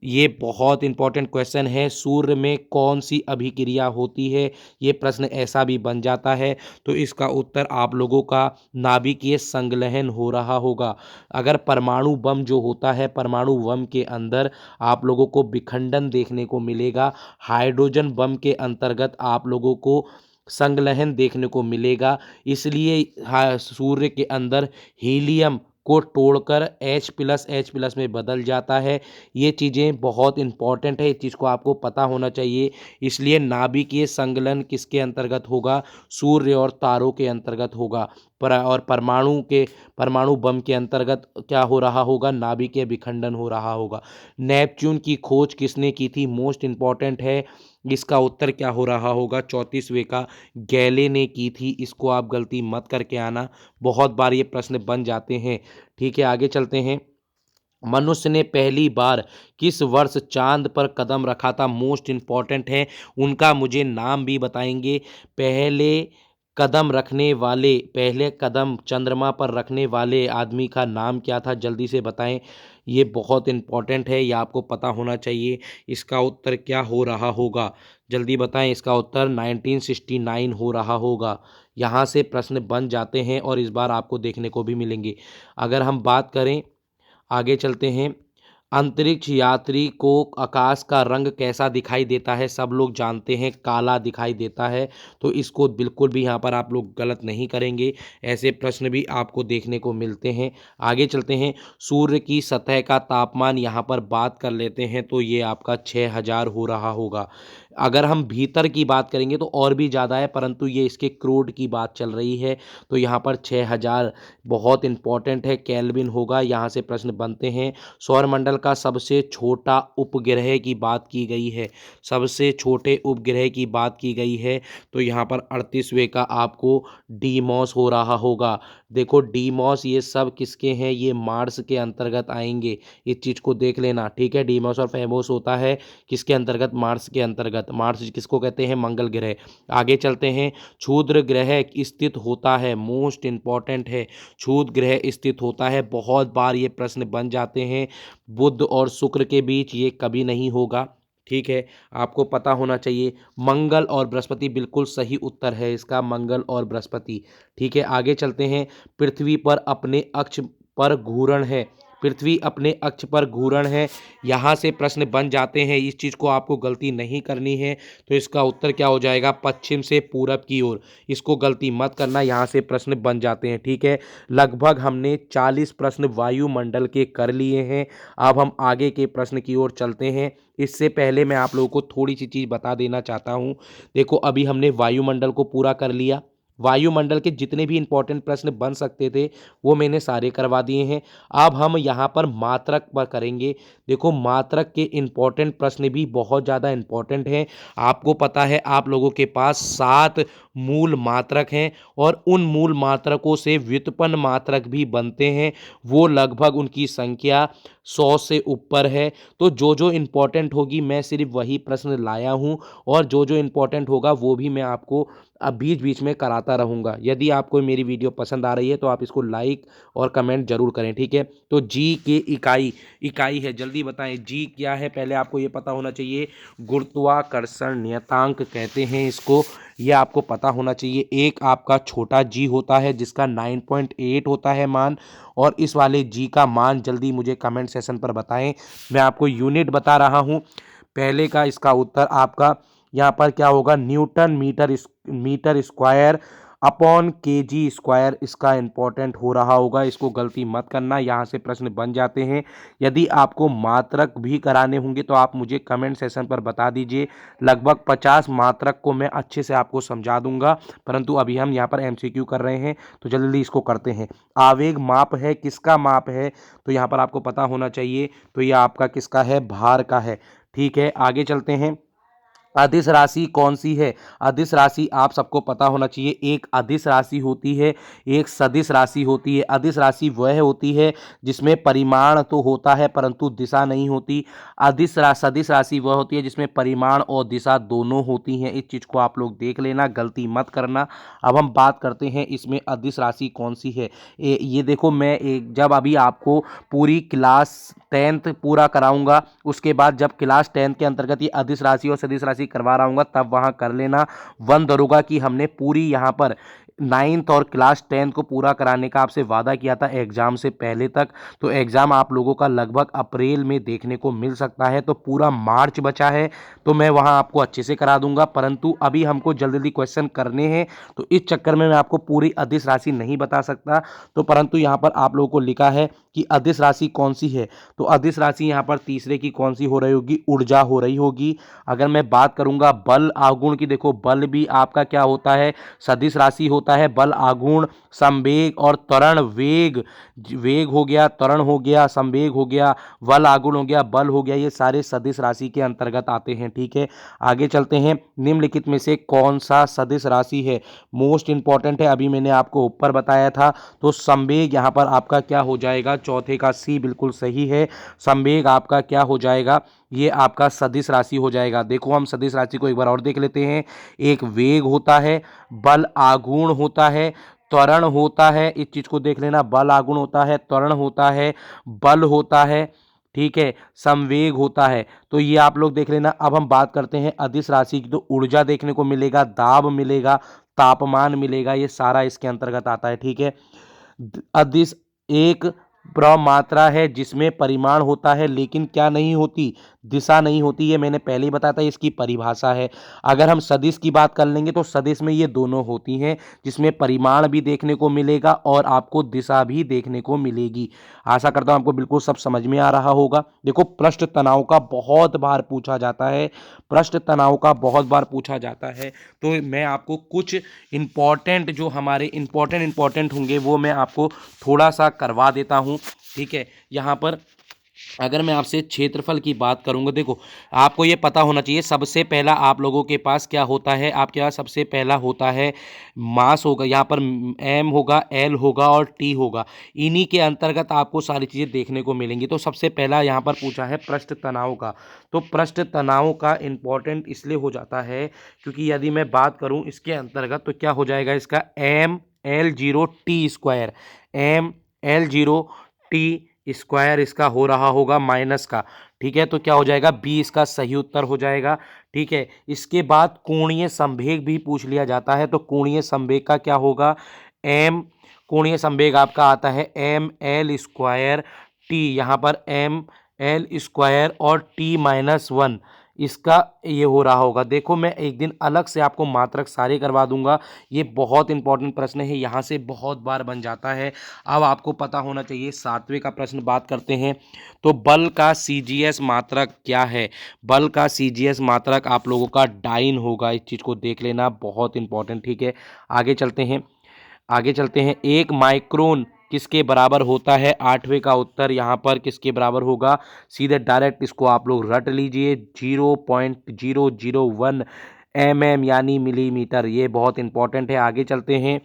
ये बहुत इंपॉर्टेंट क्वेश्चन है। सूर्य में कौन सी अभिक्रिया होती है, ये प्रश्न ऐसा भी बन जाता है। तो इसका उत्तर आप लोगों का नाभिकीय संलयन हो रहा होगा। अगर परमाणु बम जो होता है, परमाणु बम के अंदर आप लोगों को विखंडन देखने को मिलेगा। हाइड्रोजन बम के अंतर्गत आप लोगों को संलयन देखने को मिलेगा। इसलिए सूर्य के अंदर हीलियम को तोड़कर H+ में बदल जाता है। ये चीज़ें बहुत इंपॉर्टेंट है, इस चीज़ को आपको पता होना चाहिए। इसलिए नाभिकीय संलयन किसके अंतर्गत होगा, सूर्य और तारों के अंतर्गत होगा। और परमाणु बम के अंतर्गत क्या हो रहा होगा, नाभिकीय विखंडन हो रहा होगा। नेपच्यून की खोज किसने की थी, मोस्ट इंपॉर्टेंट है। इसका उत्तर क्या हो रहा होगा, 34वें का गैले ने की थी। इसको आप गलती मत करके आना, बहुत बार ये प्रश्न बन जाते हैं। ठीक है, आगे चलते हैं। मनुष्य ने पहली बार किस वर्ष चांद पर कदम रखा था, मोस्ट इंपॉर्टेंट है। उनका मुझे नाम भी बताएंगे। पहले कदम चंद्रमा पर रखने वाले आदमी का नाम क्या था, जल्दी से बताएं। ये बहुत इंपॉर्टेंट है, ये आपको पता होना चाहिए। इसका उत्तर क्या हो रहा होगा, जल्दी बताएं। इसका उत्तर 1969 हो रहा होगा। यहाँ से प्रश्न बन जाते हैं और इस बार आपको देखने को भी मिलेंगे। अगर हम बात करें, आगे चलते हैं। अंतरिक्ष यात्री को आकाश का रंग कैसा दिखाई देता है, सब लोग जानते हैं काला दिखाई देता है। तो इसको बिल्कुल भी यहाँ पर आप लोग गलत नहीं करेंगे, ऐसे प्रश्न भी आपको देखने को मिलते हैं। आगे चलते हैं। सूर्य की सतह का तापमान यहाँ पर बात कर लेते हैं, तो ये आपका 6000 हो रहा होगा। अगर हम भीतर की बात करेंगे तो और भी ज़्यादा है, परंतु ये इसके क्रोड की बात चल रही है, तो यहाँ पर 6000 बहुत इंपॉर्टेंट है। केल्विन होगा, यहाँ से प्रश्न बनते हैं। सौरमंडल का सबसे छोटा उपग्रह की बात की गई है, सबसे छोटे उपग्रह की बात की गई है, तो यहाँ पर 38वें का आपको डीमॉस हो रहा होगा। देखो, डीमॉस ये सब किसके हैं, ये मार्स के अंतर्गत आएंगे, इस चीज़ को देख लेना। ठीक है, डीमॉस और फेमोस होता है किसके अंतर्गत, मार्स के अंतर्गत। मार्स किसको कहते हैं, मंगल ग्रह। आगे चलते हैं। क्षुद्र ग्रह स्थित होता है, मोस्ट इंपॉर्टेंट है। क्षुद्र ग्रह स्थित होता है, बहुत बार ये प्रश्न बन जाते हैं। बुध और शुक्र के बीच ये कभी नहीं होगा। ठीक है, आपको पता होना चाहिए। मंगल और बृहस्पति बिल्कुल सही उत्तर है इसका, मंगल और बृहस्पति। ठीक है, आगे चलते हैं। पृथ्वी पर अपने अक्ष पर घूर्ण है, पृथ्वी अपने अक्ष पर घूर्ण है, यहाँ से प्रश्न बन जाते हैं। इस चीज़ को आपको गलती नहीं करनी है, तो इसका उत्तर क्या हो जाएगा, पश्चिम से पूरब की ओर। इसको गलती मत करना, यहाँ से प्रश्न बन जाते हैं। ठीक है, लगभग हमने 40 प्रश्न वायुमंडल के कर लिए हैं। अब हम आगे के प्रश्न की ओर चलते हैं। इससे पहले मैं आप लोगों को थोड़ी सी चीज़ बता देना चाहता हूँ। देखो, अभी हमने वायुमंडल को पूरा कर लिया। वायुमंडल के जितने भी इंपॉर्टेंट प्रश्न बन सकते थे वो मैंने सारे करवा दिए हैं। अब हम यहाँ पर मात्रक पर करेंगे। देखो, मात्रक के इंपॉर्टेंट प्रश्न भी बहुत ज़्यादा इंपॉर्टेंट हैं। आपको पता है आप लोगों के पास 7 मूल मात्रक हैं, और उन मूल मात्रकों से व्युत्पन्न मात्रक भी बनते हैं। वो लगभग उनकी संख्या 100 से ऊपर है। तो जो जो इम्पोर्टेंट होगी मैं सिर्फ वही प्रश्न लाया हूँ, और जो जो इम्पोर्टेंट होगा वो भी मैं आपको अब बीच बीच में कराता रहूँगा। यदि आपको मेरी वीडियो पसंद आ रही है तो आप इसको लाइक और कमेंट जरूर करें, ठीक है। तो जी की इकाई इकाई है, जल्दी बताएं जी क्या है, पहले आपको ये पता होना चाहिए। गुरुत्वाकर्षण नियतांक कहते हैं इसको, ये आपको पता होना चाहिए। एक आपका छोटा जी होता है जिसका 9.8 होता है मान, और इस वाले जी का मान जल्दी मुझे कमेंट सेशन पर बताएं। मैं आपको यूनिट बता रहा हूँ। पहले का इसका उत्तर आपका यहाँ पर क्या होगा, newton metre square upon kg square इसका इंपॉर्टेंट हो रहा होगा। इसको गलती मत करना, यहाँ से प्रश्न बन जाते हैं। यदि आपको मात्रक भी कराने होंगे तो आप मुझे कमेंट सेशन पर बता दीजिए। लगभग 50 मात्रक को मैं अच्छे से आपको समझा दूंगा, परंतु अभी हम यहाँ पर एमसीक्यू कर रहे हैं तो जल्दी इसको करते हैं। आवेग माप है, किसका माप है, तो यहाँ पर आपको पता होना चाहिए। तो यह आपका किसका है, भार का है, ठीक है। आगे चलते हैं। अदिश राशि कौन सी है, अदिश राशि आप सबको पता होना चाहिए। एक अदिश राशि होती है, एक सदिश राशि होती है। अदिश राशि वह होती है जिसमें परिमाण तो होता है परंतु दिशा नहीं होती। सदिश राशि वह होती है जिसमें परिमाण और दिशा दोनों होती हैं। इस चीज को आप लोग देख लेना, गलती मत करना। अब हम बात करते हैं इसमें अदिश राशि कौन सी है। ये देखो, मैं जब अभी आपको पूरी क्लास 10th पूरा कराऊंगा, उसके बाद जब क्लास 10th के अंतर्गत ये अदिश राशि और सदिश राशि करवा रहा हूँ तब वहां कर लेना। वन दरोगा की हमने पूरी यहाँ पर 9th और क्लास 10th को पूरा कराने का आपसे वादा किया था एग्जाम से पहले तक। तो एग्जाम आप लोगों का लगभग अप्रैल में देखने को मिल सकता है, तो पूरा मार्च बचा है, तो मैं वहां आपको अच्छे से करा दूंगा। परंतु अभी हमको जल्दी जल्दी क्वेश्चन करने हैं, तो इस चक्कर में मैं आपको पूरी अदिश राशि नहीं बता सकता। तो परंतु यहाँ पर आप लोगों को लिखा है कि अदिश राशि कौन सी है, तो अदिश राशि यहाँ पर तीसरे की कौन सी हो रही होगी, ऊर्जा हो रही होगी। अगर मैं बात करूंगा बल आगुण की, देखो बल भी आपका क्या होता है, सदिश राशि होता है। बल आगुण, संवेग और त्वरण, वेग वेग हो गया, त्वरण हो गया, संवेग हो गया, बल आगुण हो गया, बल हो गया, ये सारे सदिश राशि के अंतर्गत आते हैं, ठीक है। आगे चलते हैं। निम्नलिखित में से कौन सा सदिश राशि है, मोस्ट इंपॉर्टेंट है, अभी मैंने आपको ऊपर बताया था। तो संवेग यहाँ पर आपका क्या हो जाएगा, चौथे का सी बिल्कुल सही है। संवेग आपका क्या हो जाएगा, ये आपका सदिश राशि हो जाएगा। देखो हम सदिश राशि को एक बार और देख लेते हैं। एक वेग होता है, बल आगुण होता है, त्वरण होता है, इस चीज को देख लेना, बल आगुण होता है, त्वरण होता है, बल होता है, ठीक है, संवेग होता है। तो ये आप लोग देख लेना। अब हम बात करते हैं अदिश राशि की, तो ऊर्जा देखने को मिलेगा, दाब मिलेगा, तापमान मिलेगा, ये सारा इसके अंतर्गत आता है, ठीक है। अदिश एक प्रमात्रा है जिसमें परिमाण होता है लेकिन क्या नहीं होती, दिशा नहीं होती, ये मैंने पहले ही बताया था, इसकी परिभाषा है। अगर हम सदिश की बात कर लेंगे तो सदिश में ये दोनों होती हैं, जिसमें परिमाण भी देखने को मिलेगा और आपको दिशा भी देखने को मिलेगी। आशा करता हूं आपको बिल्कुल सब समझ में आ रहा होगा। देखो पृष्ठ तनाव का बहुत बार पूछा जाता है, पृष्ठ तनाव का बहुत बार पूछा जाता है। तो मैं आपको कुछ इंपॉर्टेंट जो हमारे इंपॉर्टेंट होंगे वो मैं आपको थोड़ा सा करवा देता हूँ, ठीक है। यहाँ पर अगर मैं आपसे क्षेत्रफल की बात करूंगा, देखो आपको ये पता होना चाहिए, सबसे पहला आप लोगों के पास क्या होता है, आपके पास सबसे पहला होता है मास होगा, यहाँ पर एम होगा, एल होगा और टी होगा। इन्हीं के अंतर्गत आपको सारी चीज़ें देखने को मिलेंगी। तो सबसे पहला यहाँ पर पूछा है पृष्ठ तनाव का। तो पृष्ठ तनाव का इंपॉर्टेंट इसलिए हो जाता है क्योंकि यदि मैं बात करूँ इसके अंतर्गत तो क्या हो जाएगा, इसका M L zero T square, M L zero T square इसका हो रहा होगा माइनस का, ठीक है। तो क्या हो जाएगा, बी इसका सही उत्तर हो जाएगा, ठीक है। इसके बाद कोणीय संवेग भी पूछ लिया जाता है, तो कोणीय संवेग का क्या होगा, एम कोणीय संवेग आपका आता है एम एल स्क्वायर टी, यहाँ पर एम एल स्क्वायर और टी माइनस वन इसका ये हो रहा होगा। देखो मैं एक दिन अलग से आपको मात्रक सारे करवा दूंगा, ये बहुत इंपॉर्टेंट प्रश्न है, यहाँ से बहुत बार बन जाता है। अब आपको पता होना चाहिए 7वें का प्रश्न बात करते हैं। तो बल का सीजीएस मात्रक क्या है, बल का सीजीएस मात्रक आप लोगों का डाइन होगा, इस चीज़ को देख लेना, बहुत इंपॉर्टेंट, ठीक है। आगे चलते हैं, आगे चलते हैं। एक माइक्रोन किसके बराबर होता है, 8वें का उत्तर यहाँ पर किसके बराबर होगा, सीधे डायरेक्ट इसको आप लोग रट लीजिए, 0.001 mm यानी मिलीमीटर, ये बहुत इंपॉर्टेंट है। आगे चलते हैं।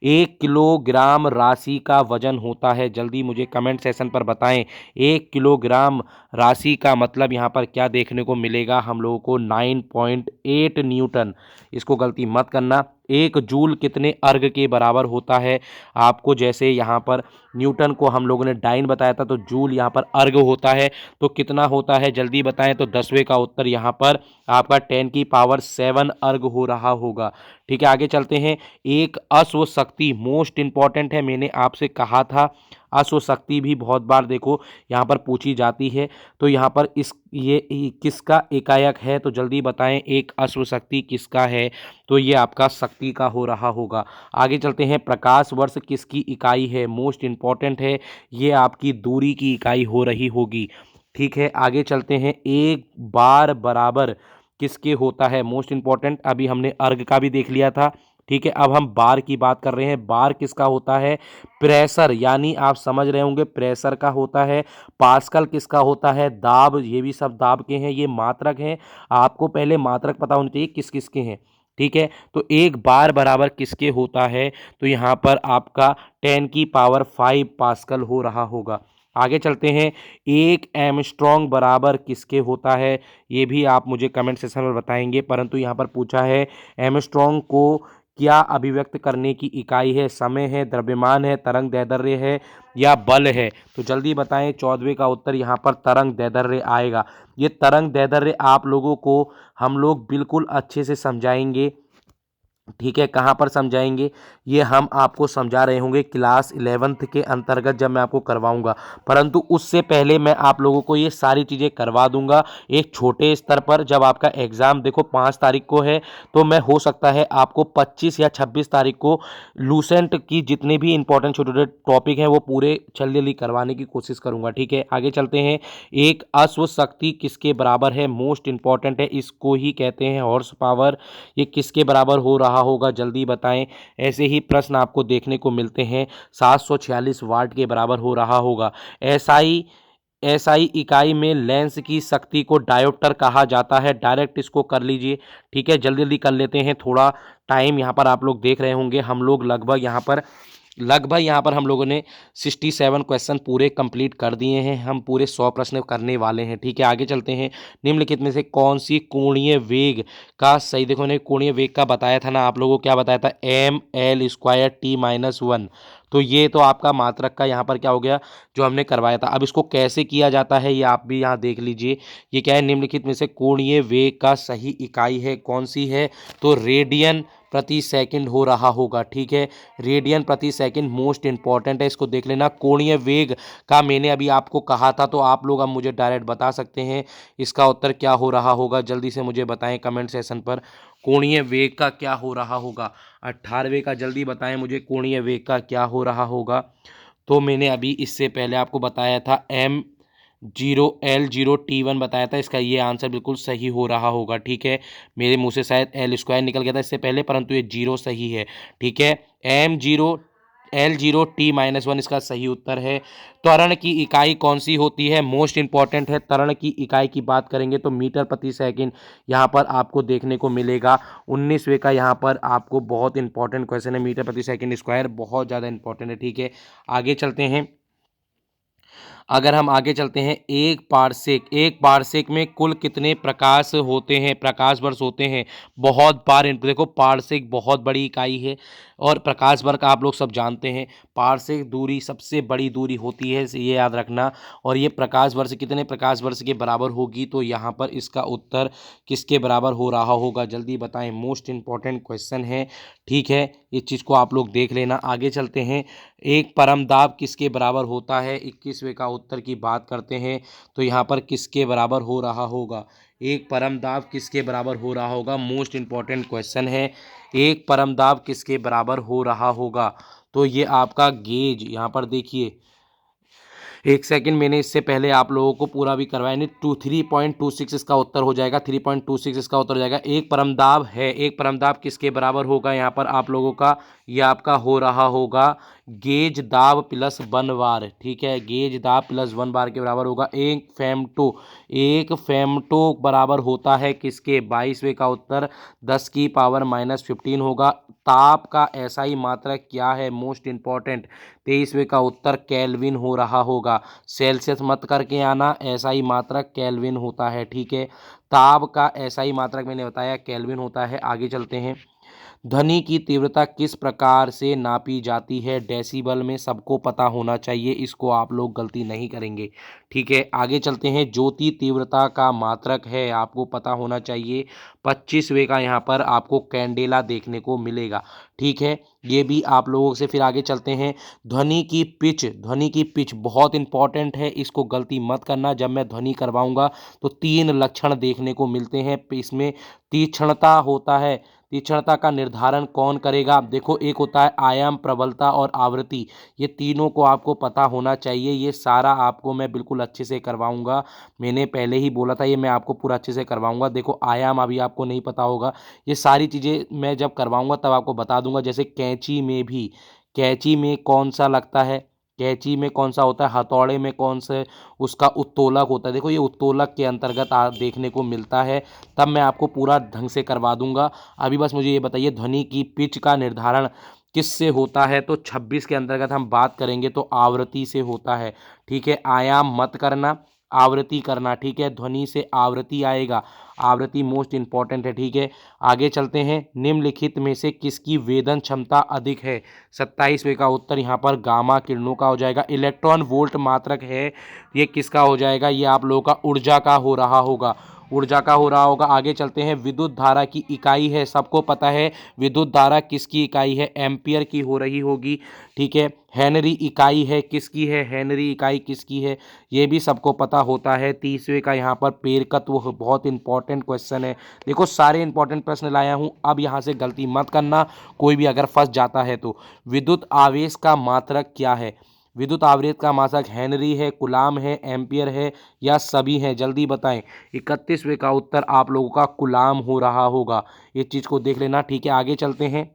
1 किलोग्राम राशि का वजन होता है, जल्दी मुझे कमेंट सेशन पर बताएं। 1 किलोग्राम राशि का मतलब यहाँ पर क्या देखने को मिलेगा हम लोगों को? 9.8 न्यूटन। इसको गलती मत करना। 1 जूल कितने अर्ग के बराबर होता है? आपको जैसे यहाँ पर न्यूटन को हम लोगों ने डाइन बताया था, तो जूल यहाँ पर अर्ग होता है, तो कितना होता है जल्दी बताएं। तो 10वें का उत्तर यहाँ पर आपका 10 की पावर 7 अर्ग हो रहा होगा। ठीक है, आगे चलते हैं। एक अश्व शक्ति, मोस्ट इंपॉर्टेंट है, मैंने आपसे कहा था अश्व शक्ति भी बहुत बार देखो यहाँ पर पूछी जाती है। तो यहाँ पर इस ये किसका एकायक है? तो जल्दी बताएं, एक अश्व शक्ति किसका है? तो ये आपका शक्ति का हो रहा होगा। आगे चलते हैं। प्रकाश वर्ष किसकी इकाई है? मोस्ट इंपॉर्टेंट है, ये आपकी दूरी की इकाई हो रही होगी। ठीक है, आगे चलते हैं। एक बार बराबर किसके होता है? मोस्ट इंपॉर्टेंट, अभी हमने अर्ग का भी देख लिया था। ठीक है, अब हम बार की बात कर रहे हैं। बार किसका होता है? प्रेशर, यानी आप समझ रहे होंगे प्रेशर का होता है। पास्कल किसका होता है? दाब, ये भी सब दाब के हैं, ये मात्रक हैं। आपको पहले मात्रक पता होने चाहिए किस किस के हैं। ठीक है, तो एक बार बराबर किसके होता है? तो यहाँ पर आपका 10 की पावर 5 पास्कल हो रहा होगा। आगे चलते हैं। एक एमस्ट्रॉन्ग बराबर किसके होता है? ये भी आप मुझे कमेंट सेक्शन में बताएंगे, परंतु यहाँ पर पूछा है एमस्ट्रॉन्ग को क्या अभिव्यक्त करने की इकाई है? समय है, द्रव्यमान है, तरंग दैर्ध्य है, या बल है? तो जल्दी बताएं। 14वें का उत्तर यहाँ पर तरंग दैर्ध्य आएगा। ये तरंग दैर्ध्य आप लोगों को हम लोग बिल्कुल अच्छे से समझाएंगे। ठीक है, कहाँ पर समझाएंगे? ये हम आपको समझा रहे होंगे क्लास 11th के अंतर्गत जब मैं आपको करवाऊंगा, परंतु उससे पहले मैं आप लोगों को ये सारी चीज़ें करवा दूंगा एक छोटे स्तर पर। जब आपका एग्ज़ाम देखो 5 तारीख को है, तो मैं हो सकता है आपको 25 या 26 तारीख को लूसेंट की जितने भी इंपॉर्टेंट छोटे छोटे टॉपिक हैं वो पूरे जल्दी जल्दी करवाने की कोशिश करूंगा। ठीक है, आगे चलते हैं। एक अश्व शक्ति किसके बराबर है? मोस्ट इंपॉर्टेंट है, इसको ही कहते हैं हॉर्स पावर। ये किसके बराबर हो रहा होगा? जल्दी बताएं। ऐसे ही प्रश्न आपको देखने को मिलते हैं। 746 वाट के बराबर हो रहा होगा। एसआई इकाई में लेंस की शक्ति को डायोप्टर कहा जाता है। डायरेक्ट इसको कर लीजिए। ठीक है, जल्दी जल्दी कर लेते हैं, थोड़ा टाइम यहाँ पर आप लोग देख रहे होंगे। हम लोग लगभग यहाँ पर हम लोगों ने 67 क्वेश्चन पूरे कंप्लीट कर दिए हैं। हम पूरे 100 प्रश्न करने वाले हैं। ठीक है, आगे चलते हैं। निम्नलिखित में से कौन सी कोणीय वेग का सही, देखो ने कोणीय वेग का बताया था ना आप लोगों को, क्या बताया था? ml² T-1। तो ये तो आपका मात्रक का यहाँ पर क्या हो गया जो हमने करवाया था। अब इसको कैसे किया जाता है ये आप भी यहाँ देख लीजिए। ये क्या है? निम्नलिखित में से कोणीय वेग का सही इकाई है, कौन सी है? तो रेडियन प्रति सेकंड हो रहा होगा। ठीक है, रेडियन प्रति सेकंड मोस्ट इंपॉर्टेंट है, इसको देख लेना। कोणीय वेग का मैंने अभी आपको कहा था, तो आप लोग अब मुझे डायरेक्ट बता सकते हैं इसका उत्तर क्या हो रहा होगा। जल्दी से मुझे बताएं कमेंट सेशन पर, कोणीय वेग का क्या हो रहा होगा? 18वें का जल्दी बताएं मुझे, कोणीय वेग का क्या हो रहा होगा? तो मैंने अभी इससे पहले आपको बताया था M0L0T1 बताया था, इसका ये आंसर बिल्कुल सही हो रहा होगा। ठीक है, मेरे मुंह से शायद L² निकल गया था इससे पहले, परंतु ये 0 सही है। ठीक है, M0L0T-1 इसका सही उत्तर है। त्वरण की इकाई कौन सी होती है? मोस्ट इंपॉर्टेंट है। त्वरण की इकाई की बात करेंगे तो मीटर प्रति सेकंड यहाँ पर आपको देखने को मिलेगा। 19वें का यहाँ पर आपको बहुत इंपॉर्टेंट क्वेश्चन है, मीटर प्रति सेकंड स्क्वायर बहुत ज़्यादा इंपॉर्टेंट है। ठीक है, आगे चलते हैं। अगर हम आगे चलते हैं, एक पारसेक में कुल कितने प्रकाश होते हैं? प्रकाश वर्ष होते हैं। बहुत बार देखो, पारसेक बहुत बड़ी इकाई है, और प्रकाश वर्ष आप लोग सब जानते हैं। पारसेक दूरी सबसे बड़ी दूरी होती है, ये याद रखना। और ये प्रकाश वर्ष कितने प्रकाश वर्ष के बराबर होगी? तो यहाँ पर इसका उत्तर किसके बराबर हो रहा होगा? जल्दी बताएं, मोस्ट इंपॉर्टेंट क्वेश्चन है। ठीक है, इस चीज़ को आप लोग देख लेना। आगे चलते हैं। एक परमदाब किसके बराबर होता है? 21वें का उत्तर की बात करते हैं तो यहाँ पर किसके बराबर हो रहा होगा? एक परमदाब किसके बराबर हो रहा होगा? मोस्ट इंपॉर्टेंट क्वेश्चन है। एक परमदाब किसके बराबर हो रहा होगा? तो ये आपका गेज, यहाँ पर देखिए, एक सेकंड, मैंने इससे पहले आप लोगों को पूरा भी करवाया नहीं। 3.26 इसका उत्तर हो जाएगा। 3.26 इसका उत्तर हो जाएगा। एक परमदाब है, एक परमदाब किसके बराबर होगा यहाँ पर आप लोगों का? ये आपका हो रहा होगा गेज दाब प्लस 1 बार, ठीक है, गेज दाब प्लस 1 बार के बराबर होगा एक फेमटो बराबर होता है किसके, 22वें का उत्तर 10 की पावर -15 होगा। ताप का एसआई मात्रक क्या है, मोस्ट इंपॉर्टेंट, 23वें का उत्तर केल्विन हो रहा होगा। सेल्सियस मत करके आना, एसआई मात्रक केल्विन होता है, ठीक है। ताप का एसआई मात्रक मैंने बताया केल्विन होता है। आगे चलते हैं, ध्वनि की तीव्रता किस प्रकार से नापी जाती है, डेसिबल में, सबको पता होना चाहिए, इसको आप लोग गलती नहीं करेंगे, ठीक है। आगे चलते हैं, ज्योति तीव्रता का मात्रक है, आपको पता होना चाहिए, 25वें का यहाँ पर आपको कैंडेला देखने को मिलेगा, ठीक है, ये भी आप लोगों से। फिर आगे चलते हैं, ध्वनि की पिच बहुत इंपॉर्टेंट है, इसको गलती मत करना। जब मैं ध्वनि करवाऊंगा तो 3 लक्षण देखने को मिलते हैं इसमें। तीक्ष्णता होता है, तीक्ष्णता का निर्धारण कौन करेगा, देखो, एक होता है आयाम, प्रबलता और आवृत्ति, ये तीनों को आपको पता होना चाहिए। ये सारा आपको मैं बिल्कुल अच्छे से करवाऊंगा, मैंने पहले ही बोला था, ये मैं आपको पूरा अच्छे से करवाऊंगा। देखो, आयाम अभी आपको नहीं पता होगा, ये सारी चीज़ें मैं जब करवाऊंगा तब आपको बता दूंगा। जैसे कैंची में भी, कैंची में कौन सा लगता है, कैंची में कौन सा होता है, हथौड़े में कौन से उसका उत्तोलक होता है, देखो ये उत्तोलक के अंतर्गत देखने को मिलता है, तब मैं आपको पूरा ढंग से करवा दूंगा। अभी बस मुझे ये बताइए, ध्वनि की पिच का निर्धारण किससे होता है, तो 26 के अंतर्गत हम बात करेंगे तो आवृत्ति से होता है, ठीक है। आयाम मत करना, आवृत्ति करना, ठीक है, ध्वनि से आवृत्ति आएगा, आवृत्ति मोस्ट इंपॉर्टेंट है, ठीक है। आगे चलते हैं, निम्नलिखित में से किसकी वेदन क्षमता अधिक है, 27वें का उत्तर यहाँ पर गामा किरणों का हो जाएगा। इलेक्ट्रॉन वोल्ट मात्रक है, ये किसका हो जाएगा, ये आप लोगों का ऊर्जा का हो रहा होगा, ऊर्जा का हो रहा होगा। आगे चलते हैं, विद्युत धारा की इकाई है, सबको पता है विद्युत धारा किसकी इकाई है, एम्पियर की हो रही होगी, ठीक है। हेनरी इकाई है, किसकी है, हेनरी इकाई किसकी है, ये भी सबको पता होता है। 30वें का यहाँ पर पेरकत्व, बहुत इंपॉर्टेंट क्वेश्चन है, देखो सारे इंपॉर्टेंट प्रश्न लाया हूँ, अब यहाँ से गलती मत करना, कोई भी अगर फंस जाता है तो। विद्युत आवेश का मात्रक क्या है, विद्युत आवेश का मात्रक हेनरी है, कुलाम है, एम्पियर है, या सभी हैं, जल्दी बताएं। 31वें का उत्तर आप लोगों का कुलाम हो रहा होगा, ये चीज़ को देख लेना, ठीक है। आगे चलते हैं,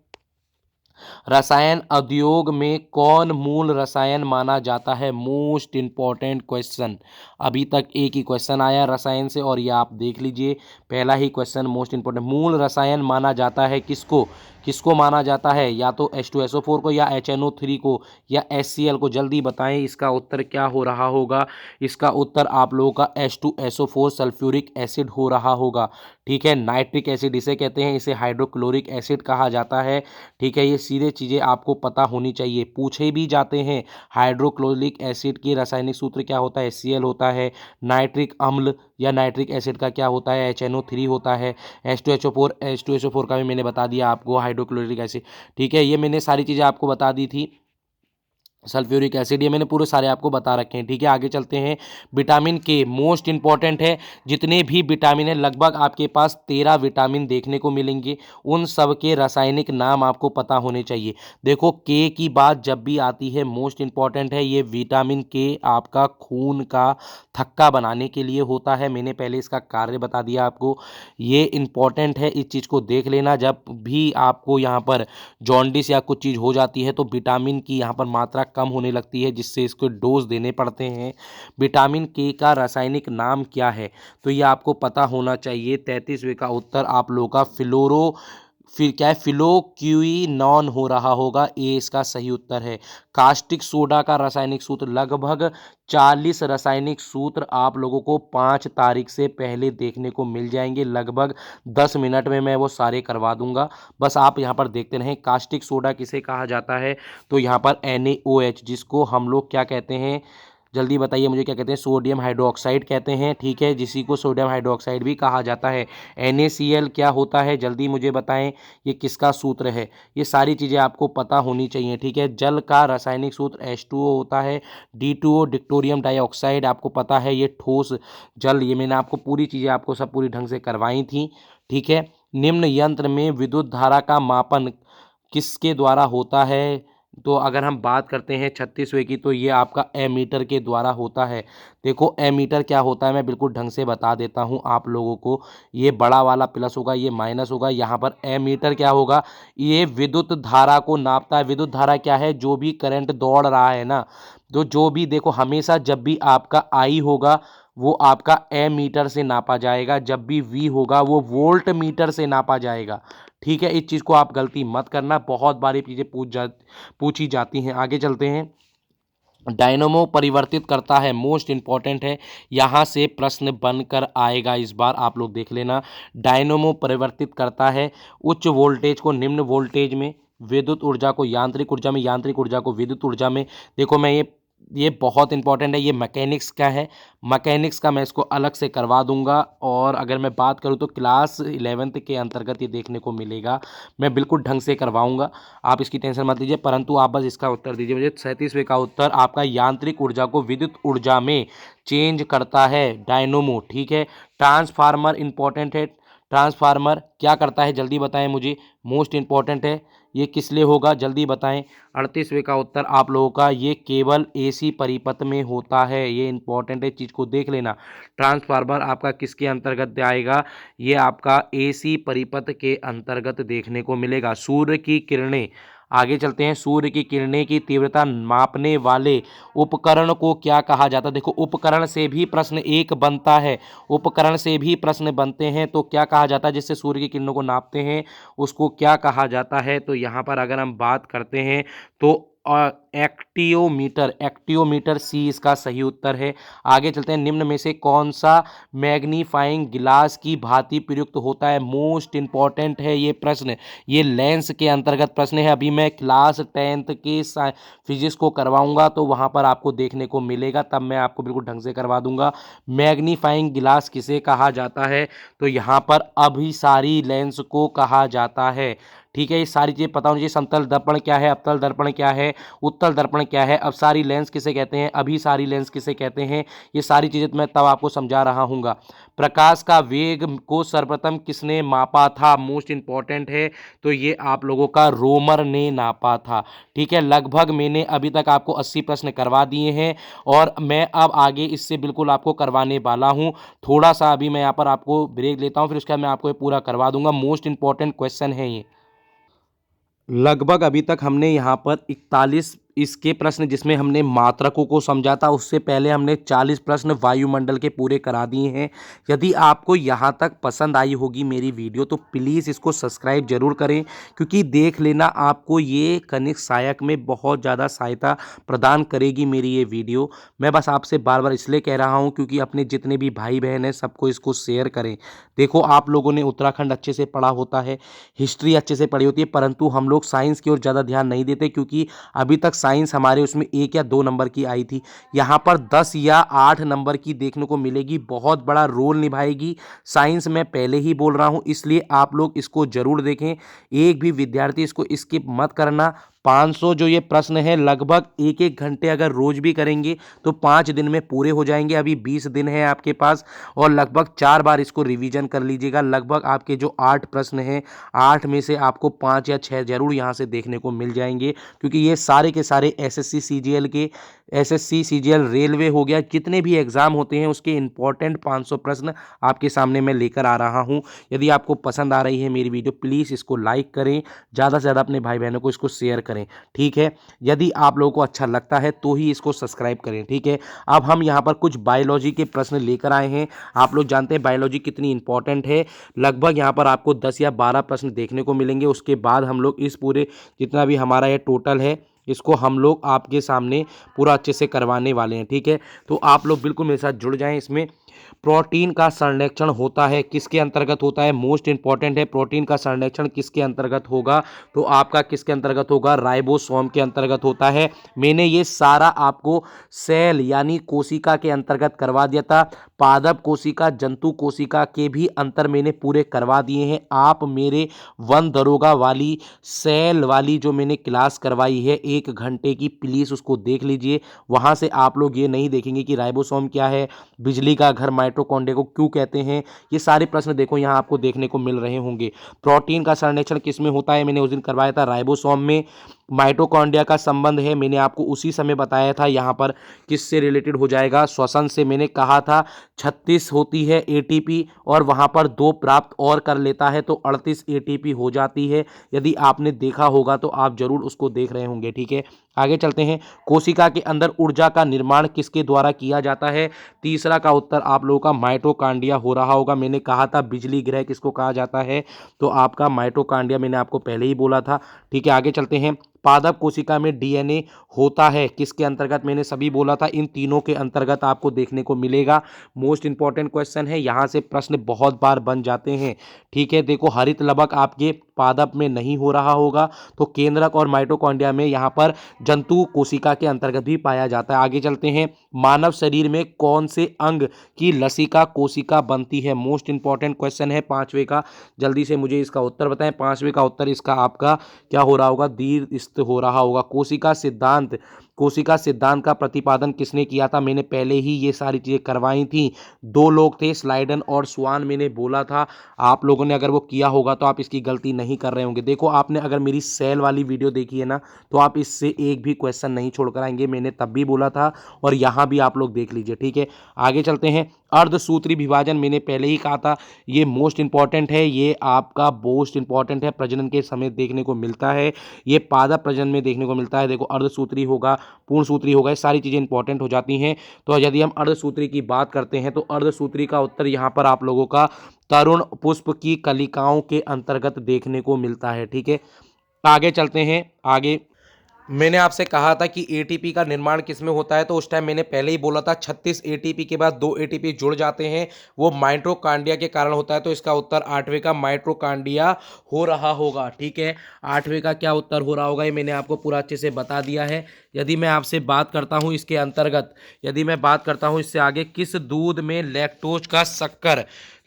रसायन उद्योग में कौन मूल रसायन माना जाता है, मोस्ट इंपॉर्टेंट क्वेश्चन, अभी तक एक ही क्वेश्चन आया रसायन से और ये आप देख लीजिए, पहला ही क्वेश्चन मोस्ट इंपॉर्टेंट। मूल रसायन माना जाता है किसको, किसको माना जाता है, या तो H2SO4 को, या HNO3 को, या HCl को, जल्दी बताएं इसका उत्तर क्या हो रहा होगा। इसका उत्तर आप लोगों का H2SO4 सल्फ्यूरिक एसिड हो रहा होगा, ठीक है। नाइट्रिक एसिड इसे कहते हैं, इसे हाइड्रोक्लोरिक एसिड कहा जाता है, ठीक है। ये सीधे चीज़ें आपको पता होनी चाहिए, पूछे भी जाते हैं। हाइड्रोक्लोरिक एसिड की रासायनिक सूत्र क्या होता है, HCl होता है। नाइट्रिक अम्ल या नाइट्रिक एसिड का क्या होता है, HNO3 होता है। H2SO4 का भी मैंने बता दिया आपको, हाइड्रोक्लोरिक एसिड, ठीक है। ये मैंने सारी चीज़ें आपको बता दी थी, सल्फ्यूरिक एसिड, ये मैंने पूरे सारे आपको बता रखे हैं, ठीक है। आगे चलते हैं, विटामिन के मोस्ट इंपॉर्टेंट है, जितने भी विटामिन है लगभग आपके पास 13 विटामिन देखने को मिलेंगे, उन सब के रासायनिक नाम आपको पता होने चाहिए। देखो, के की बात जब भी आती है मोस्ट इंपॉर्टेंट है, ये विटामिन के आपका खून का थक्का बनाने के लिए होता है, मैंने पहले इसका कार्य बता दिया आपको, ये इंपॉर्टेंट है, इस चीज़ को देख लेना। जब भी आपको यहाँ पर जॉन्डिस या कुछ चीज़ हो जाती है तो विटामिन की यहाँ पर मात्रा कम होने लगती है, जिससे इसको डोज देने पड़ते हैं। विटामिन के का रासायनिक नाम क्या है, तो ये आपको पता होना चाहिए। 33वें का उत्तर आप लोगों का फिर क्या है, फिलोक्यूइनॉन हो रहा होगा, ये इसका सही उत्तर है। कास्टिक सोडा का रासायनिक सूत्र, लगभग 40 रासायनिक सूत्र आप लोगों को 5 तारीख से पहले देखने को मिल जाएंगे, लगभग 10 मिनट में मैं वो सारे करवा दूंगा, बस आप यहाँ पर देखते रहें। कास्टिक सोडा किसे कहा जाता है, तो यहाँ पर NaOH, जिसको हम लोग क्या कहते हैं, जल्दी बताइए मुझे, क्या कहते हैं, सोडियम हाइड्रोक्साइड कहते हैं, ठीक है, जिसी को सोडियम हाइड्रोक्साइड भी कहा जाता है। NaCl क्या होता है, जल्दी मुझे बताएं, ये किसका सूत्र है, ये सारी चीज़ें आपको पता होनी चाहिए, ठीक है। जल का रासायनिक सूत्र H2O होता है, D2O डिक्टोरियम डाइऑक्साइड आपको पता है, ये ठोस जल, ये मैंने आपको पूरी चीज़ें आपको सब पूरी ढंग से करवाई थी, ठीक है। निम्न यंत्र में विद्युत धारा का मापन किसके द्वारा होता है, तो अगर हम बात करते हैं 36वें की, तो ये आपका एमीटर के द्वारा होता है। देखो एमीटर क्या होता है, मैं बिल्कुल ढंग से बता देता हूँ आप लोगों को। ये बड़ा वाला प्लस होगा, ये माइनस होगा। यहाँ पर एमीटर क्या होगा, ये विद्युत धारा को नापता है। विद्युत धारा क्या है, जो भी करंट दौड़ रहा है ना, तो जो भी देखो हमेशा जब भी आपका आई होगा वो आपका एमीटर से नापा जाएगा, जब भी वी होगा वो वोल्ट मीटर से नापा जाएगा। ठीक है, इस चीज़ को आप गलती मत करना, बहुत बारी चीज़ें पूछी जाती हैं। आगे चलते हैं। डायनोमो परिवर्तित करता है, मोस्ट इंपॉर्टेंट है, यहाँ से प्रश्न बनकर आएगा इस बार, आप लोग देख लेना। डायनोमो परिवर्तित करता है उच्च वोल्टेज को निम्न वोल्टेज में, विद्युत ऊर्जा को यांत्रिक ऊर्जा में, यांत्रिक ऊर्जा को विद्युत ऊर्जा में। देखो मैं ये बहुत इंपॉर्टेंट है, ये मैकेनिक्स का है। मैकेनिक्स का मैं इसको अलग से करवा दूंगा, और अगर मैं बात करूँ तो क्लास 11th के अंतर्गत ये देखने को मिलेगा। मैं बिल्कुल ढंग से करवाऊंगा, आप इसकी टेंशन मत लीजिए, परंतु आप बस इसका उत्तर दीजिए मुझे। 37वें का उत्तर आपका यांत्रिक ऊर्जा को विद्युत ऊर्जा में चेंज करता है डायनोमो। ठीक है। ट्रांसफार्मर इंपॉर्टेंट है। ट्रांसफार्मर क्या करता है, जल्दी बताएं मुझे, मोस्ट इंपॉर्टेंट है। ये किस लिए होगा, जल्दी बताएं। 38वें का उत्तर आप लोगों का, ये केवल एसी परिपथ में होता है। ये इंपॉर्टेंट है, चीज़ को देख लेना। ट्रांसफार्मर आपका किसके अंतर्गत आएगा, ये आपका एसी परिपथ के अंतर्गत देखने को मिलेगा। सूर्य की किरणें, आगे चलते हैं। सूर्य की किरणें की तीव्रता मापने वाले उपकरण को क्या कहा जाता है। देखो उपकरण से भी प्रश्न एक बनता है, उपकरण से भी प्रश्न बनते हैं, तो क्या कहा जाता है जिससे सूर्य की किरणों को नापते हैं, उसको क्या कहा जाता है। तो यहाँ पर अगर हम बात करते हैं तो एक्टियोमीटर, एक्टियोमीटर सी इसका सही उत्तर है। आगे चलते हैं। निम्न में से कौन सा मैग्नीफाइंग गिलास की भांति प्रयुक्त होता है, मोस्ट इंपॉर्टेंट है ये प्रश्न। ये लेंस के अंतर्गत प्रश्न है। अभी मैं क्लास 10th के फिजिक्स को करवाऊंगा, तो वहां पर आपको देखने को मिलेगा, तब मैं आपको बिल्कुल ढंग से करवा दूंगा। मैग्नीफाइंग गिलास किसे कहा जाता है, तो यहाँ पर अभिसारी लेंस को कहा जाता है। ठीक है, ये सारी चीज़ें पता होनी चाहिए। समतल दर्पण क्या है, अवतल दर्पण क्या है, उत्तल दर्पण क्या है, अपसारी लेंस किसे कहते हैं, अभिसारी लेंस किसे कहते हैं, ये सारी चीज़ें मैं तब आपको समझा रहा हूँगा। प्रकाश का वेग को सर्वप्रथम किसने मापा था, मोस्ट इंपॉर्टेंट है, तो ये आप लोगों का रोमर ने नापा था। ठीक है, लगभग मैंने अभी तक आपको 80 प्रश्न करवा दिए हैं, और मैं अब आगे इससे बिल्कुल आपको करवाने वाला हूँ। थोड़ा सा अभी मैं यहाँ पर आपको ब्रेक लेता हूँ, फिर उसके बाद मैं आपको ये पूरा करवा दूंगा। मोस्ट इंपॉर्टेंट क्वेश्चन है ये। लगभग अभी तक हमने यहाँ पर 41 इसके प्रश्न जिसमें हमने मात्रकों को समझा था, उससे पहले हमने 40 प्रश्न वायुमंडल के पूरे करा दिए हैं। यदि आपको यहाँ तक पसंद आई होगी मेरी वीडियो, तो प्लीज़ इसको सब्सक्राइब जरूर करें, क्योंकि देख लेना आपको ये खनिज सहायक में बहुत ज़्यादा सहायता प्रदान करेगी मेरी ये वीडियो। मैं बस आपसे बार बार इसलिए कह रहा हूँ क्योंकि अपने जितने भी भाई बहन हैं सबको इसको शेयर करें। देखो आप लोगों ने उत्तराखंड अच्छे से पढ़ा होता है, हिस्ट्री अच्छे से पढ़ी होती है, परंतु हम लोग साइंस की ओर ज़्यादा ध्यान नहीं देते, क्योंकि अभी तक साइंस हमारे उसमें 1 या 2 नंबर की आई थी। यहाँ पर 10 या 8 नंबर की देखने को मिलेगी, बहुत बड़ा रोल निभाएगी साइंस। मैं पहले ही बोल रहा हूँ, इसलिए आप लोग इसको जरूर देखें। एक भी विद्यार्थी इसको स्किप मत करना। 500 जो ये प्रश्न है, लगभग 1-1 घंटे अगर रोज भी करेंगे तो 5 दिन में पूरे हो जाएंगे। अभी 20 दिन है आपके पास, और लगभग 4 बार इसको रिवीजन कर लीजिएगा। लगभग आपके जो 8 प्रश्न हैं, 8 में से आपको 5 या 6 जरूर यहाँ से देखने को मिल जाएंगे, क्योंकि ये सारे के सारे एसएससी सीजीएल के, एसएससी सीजीएल रेलवे हो गया, जितने भी एग्जाम होते हैं उसके इंपॉर्टेंट 500 प्रश्न आपके सामने मैं लेकर आ रहा हूँ। यदि आपको पसंद आ रही है मेरी वीडियो, प्लीज़ इसको लाइक करें, ज़्यादा से ज़्यादा अपने भाई बहनों को इसको शेयर करें। ठीक है, यदि आप लोगों को अच्छा लगता है तो ही इसको सब्सक्राइब करें। ठीक है, अब हम यहाँ पर कुछ बायोलॉजी के प्रश्न लेकर आए हैं। आप लोग जानते हैं बायोलॉजी कितनी इंपॉर्टेंट है। लगभग यहाँ पर आपको 10 या 12 प्रश्न देखने को मिलेंगे। उसके बाद हम लोग इस पूरे जितना भी हमारा ये टोटल है, इसको हम लोग आपके सामने पूरा अच्छे से करवाने वाले हैं। ठीक है, तो आप लोग बिल्कुल मेरे साथ जुड़ जाएं। इसमें प्रोटीन का संरक्षण होता है, किसके अंतर्गत होता है, मोस्ट इंपॉर्टेंट है। प्रोटीन का संरक्षण किसके अंतर्गत होगा, तो आपका किसके अंतर्गत होगा, राइबोसोम के अंतर्गत होता है। मैंने ये सारा आपको सेल यानी कोशिका के अंतर्गत करवा दिया था। पादप कोशिका, जंतु कोशिका के भी अंतर मैंने पूरे करवा दिए हैं। आप मेरे वन दरोगा वाली सेल वाली जो मैंने क्लास करवाई है 1 घंटे की, प्लीज़ उसको देख लीजिए। वहाँ से आप लोग ये नहीं देखेंगे कि राइबोसोम क्या है, बिजली का घर माइटोकॉन्ड्रिया को क्यों कहते हैं, ये सारे प्रश्न देखो यहाँ आपको देखने को मिल रहे होंगे। प्रोटीन का संरक्षण किस में होता है, मैंने उस दिन करवाया था राइबोसोम में। माइटोकॉन्ड्रिया का संबंध है, मैंने आपको उसी समय बताया था। यहाँ पर किससे रिलेटेड हो जाएगा, श्वसन से। मैंने कहा था 36 होती है एटीपी और वहाँ पर 2 प्राप्त और कर लेता है तो 38 एटीपी हो जाती है। यदि आपने देखा होगा तो आप जरूर उसको देख रहे होंगे। ठीक है, आगे चलते हैं। कोशिका के अंदर ऊर्जा का निर्माण किसके द्वारा किया जाता है? तीसरा का उत्तर आप लोगों का माइटोकॉन्ड्रिया हो रहा होगा। मैंने कहा था बिजली ग्रह किसको कहा जाता है, तो आपका माइटोकॉन्ड्रिया, मैंने आपको पहले ही बोला था। ठीक है, आगे चलते हैं। पादप कोशिका में डीएनए होता है किसके अंतर्गत? मैंने सभी बोला था, इन तीनों के अंतर्गत आपको देखने को मिलेगा। मोस्ट इंपॉर्टेंट क्वेश्चन है, यहां से प्रश्न बहुत बार बन जाते हैं। ठीक है, देखो हरित लवक आपके पादप में नहीं हो रहा होगा, तो केंद्रक और माइटोकॉन्ड्रिया में यहां पर जंतु कोशिका के अंतर्गत भी पाया जाता है। आगे चलते हैं। मानव शरीर में कौन से अंग की लसिका कोशिका बनती है? मोस्ट इंपॉर्टेंट क्वेश्चन है 5वें का। जल्दी से मुझे इसका उत्तर बताएं। 5वें का उत्तर इसका आपका क्या हो रहा होगा? दीर्घस्थ हो रहा होगा। कोशिका सिद्धांत का प्रतिपादन किसने किया था? मैंने पहले ही ये सारी चीजें करवाई थी। 2 लोग थे, स्लाइडन और स्वान, मैंने बोला था। आप लोगों ने अगर वो किया होगा तो आप इसकी गलती नहीं कर रहे होंगे। देखो आपने अगर मेरी सेल वाली वीडियो देखी है ना, तो आप इससे एक भी क्वेश्चन नहीं छोड़कर आएंगे। मैंने तब भी बोला था और यहाँ भी आप लोग देख लीजिए। ठीक है, आगे चलते हैं। अर्धसूत्री विभाजन, मैंने पहले ही कहा था, ये मोस्ट इंपॉर्टेंट है। ये आपका मोस्ट इंपॉर्टेंट है, प्रजनन के समय देखने को मिलता है। ये पादप प्रजनन में देखने को मिलता है। देखो अर्धसूत्री होगा, पूर्णसूत्री होगा, ये सारी चीजें इंपॉर्टेंट हो जाती हैं। तो यदि हम अर्धसूत्री की बात करते हैं तो अर्धसूत्री का उत्तर यहाँ पर आप लोगों का तरुण पुष्प की कलिकाओं के अंतर्गत देखने को मिलता है। ठीक है, आगे चलते हैं। आगे मैंने आपसे कहा था कि एटीपी का निर्माण किसमें होता है, तो उस टाइम मैंने पहले ही बोला था 36 एटीपी के बाद 2 एटीपी जुड़ जाते हैं, वो माइटोकॉन्ड्रिया के कारण होता है। तो इसका उत्तर 8वें का माइटोकॉन्ड्रिया हो रहा होगा। ठीक है, 8वें का क्या उत्तर हो रहा होगा, ये मैंने आपको पूरा अच्छे से बता दिया है। यदि मैं आपसे बात करता हूं इसके अंतर्गत, यदि मैं बात करता हूं इससे आगे, किस दूध में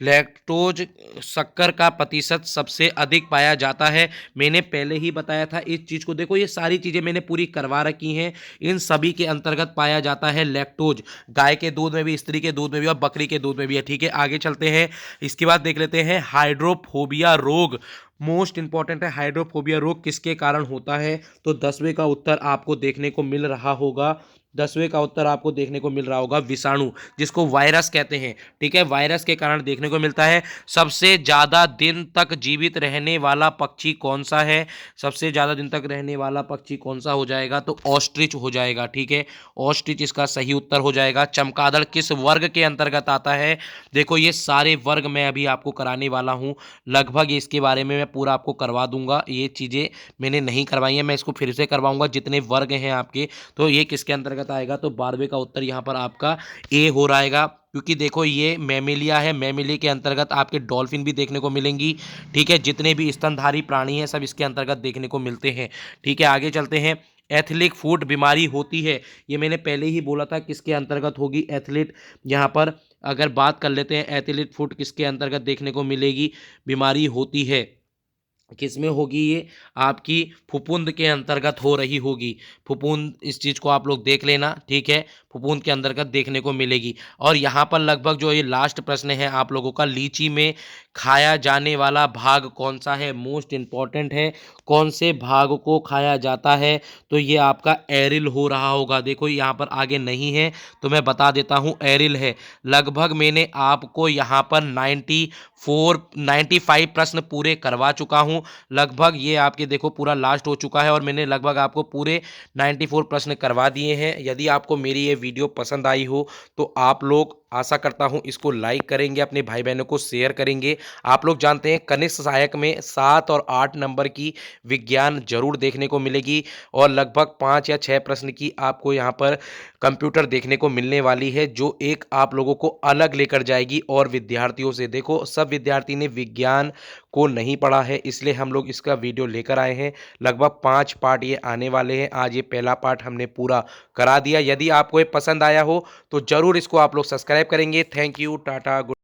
लैक्टोज शक्कर का प्रतिशत सबसे अधिक पाया जाता है? मैंने पहले ही बताया था इस चीज को। देखो ये सारी चीजें मैंने पूरी करवा रखी हैं। इन सभी के अंतर्गत पाया जाता है लैक्टोज। गाय के दूध में भी, स्त्री के दूध में भी और बकरी के दूध में भी है। ठीक है, आगे चलते हैं। इसके बाद देख लेते हैं हाइड्रोफोबिया रोग। मोस्ट इंपॉर्टेंट है, हाइड्रोफोबिया रोग किसके कारण होता है? तो 10वें का उत्तर आपको देखने को मिल रहा होगा। 10वें का उत्तर आपको देखने को मिल रहा होगा विषाणु, जिसको वायरस कहते हैं। ठीक है, वायरस के कारण देखने को मिलता है। सबसे ज्यादा दिन तक जीवित रहने वाला पक्षी कौन सा है? सबसे ज्यादा दिन तक रहने वाला पक्षी कौन सा हो जाएगा? तो ऑस्ट्रिच हो जाएगा। ठीक है, ऑस्ट्रिच इसका सही उत्तर हो जाएगा। चमगादड़ किस वर्ग के अंतर्गत आता है? देखो ये सारे वर्ग मैं अभी आपको कराने वाला हूं, लगभग इसके बारे में मैं पूरा आपको करवा दूंगा। ये चीजें मैंने नहीं करवाई है, मैं इसको फिर से करवाऊंगा। जितने वर्ग हैं आपके, तो ये किसके अंतर्गत आएगा? तो 12वें का उत्तर यहाँ पर आपका ए हो रहेगा, क्योंकि देखो ये मैमेलिया है। मैमेलिया के अंतर्गत आपके डॉल्फिन भी देखने को मिलेंगी। ठीक है, जितने भी स्तनधारी प्राणी हैं सब इसके अंतर्गत देखने को मिलते हैं। ठीक है, आगे चलते हैं। एथलिक फूट बीमारी होती है, ये मैंने पहले ही बोला था किसके अंतर्गत होगी? एथलीट। यहाँ पर अगर बात कर लेते हैं, एथलीट फूट किसके अंतर्गत देखने को मिलेगी? बीमारी होती है किसमें होगी? ये आपकी फुफुंद के अंतर्गत हो रही होगी। फुफुंद, इस चीज को आप लोग देख लेना। ठीक है, फुफुंद के अंतर्गत देखने को मिलेगी। और यहाँ पर लगभग जो ये लास्ट प्रश्न है आप लोगों का, लीची में खाया जाने वाला भाग कौन सा है? मोस्ट इंपॉर्टेंट है, कौन से भाग को खाया जाता है? तो ये आपका एरिल हो रहा होगा। देखो यहाँ पर आगे नहीं है तो मैं बता देता हूँ, एरिल है। लगभग मैंने आपको यहाँ पर 95 प्रश्न पूरे करवा चुका हूँ। लगभग ये आपके देखो पूरा लास्ट हो चुका है और मैंने लगभग आपको पूरे 94 प्रश्न करवा दिए हैं। यदि आपको मेरी ये वीडियो पसंद आई हो तो आप लोग, आशा करता हूं, इसको लाइक करेंगे, अपने भाई बहनों को शेयर करेंगे। आप लोग जानते हैं कनिष्ठ सहायक में 7 और 8 नंबर की विज्ञान जरूर देखने को मिलेगी और लगभग 5 या 6 प्रश्न की आपको यहाँ पर कंप्यूटर देखने को मिलने वाली है, जो एक आप लोगों को अलग लेकर जाएगी और विद्यार्थियों से। देखो सब विद्यार्थी ने विज्ञान को नहीं पढ़ा है, इसलिए हम लोग इसका वीडियो लेकर आए हैं। लगभग 5 पार्ट ये आने वाले हैं। आज ये पहला पार्ट हमने पूरा करा दिया। यदि आपको ये पसंद आया हो तो जरूर इसको आप लोग सब्सक्राइब करेंगे। Thank you, Tata, good.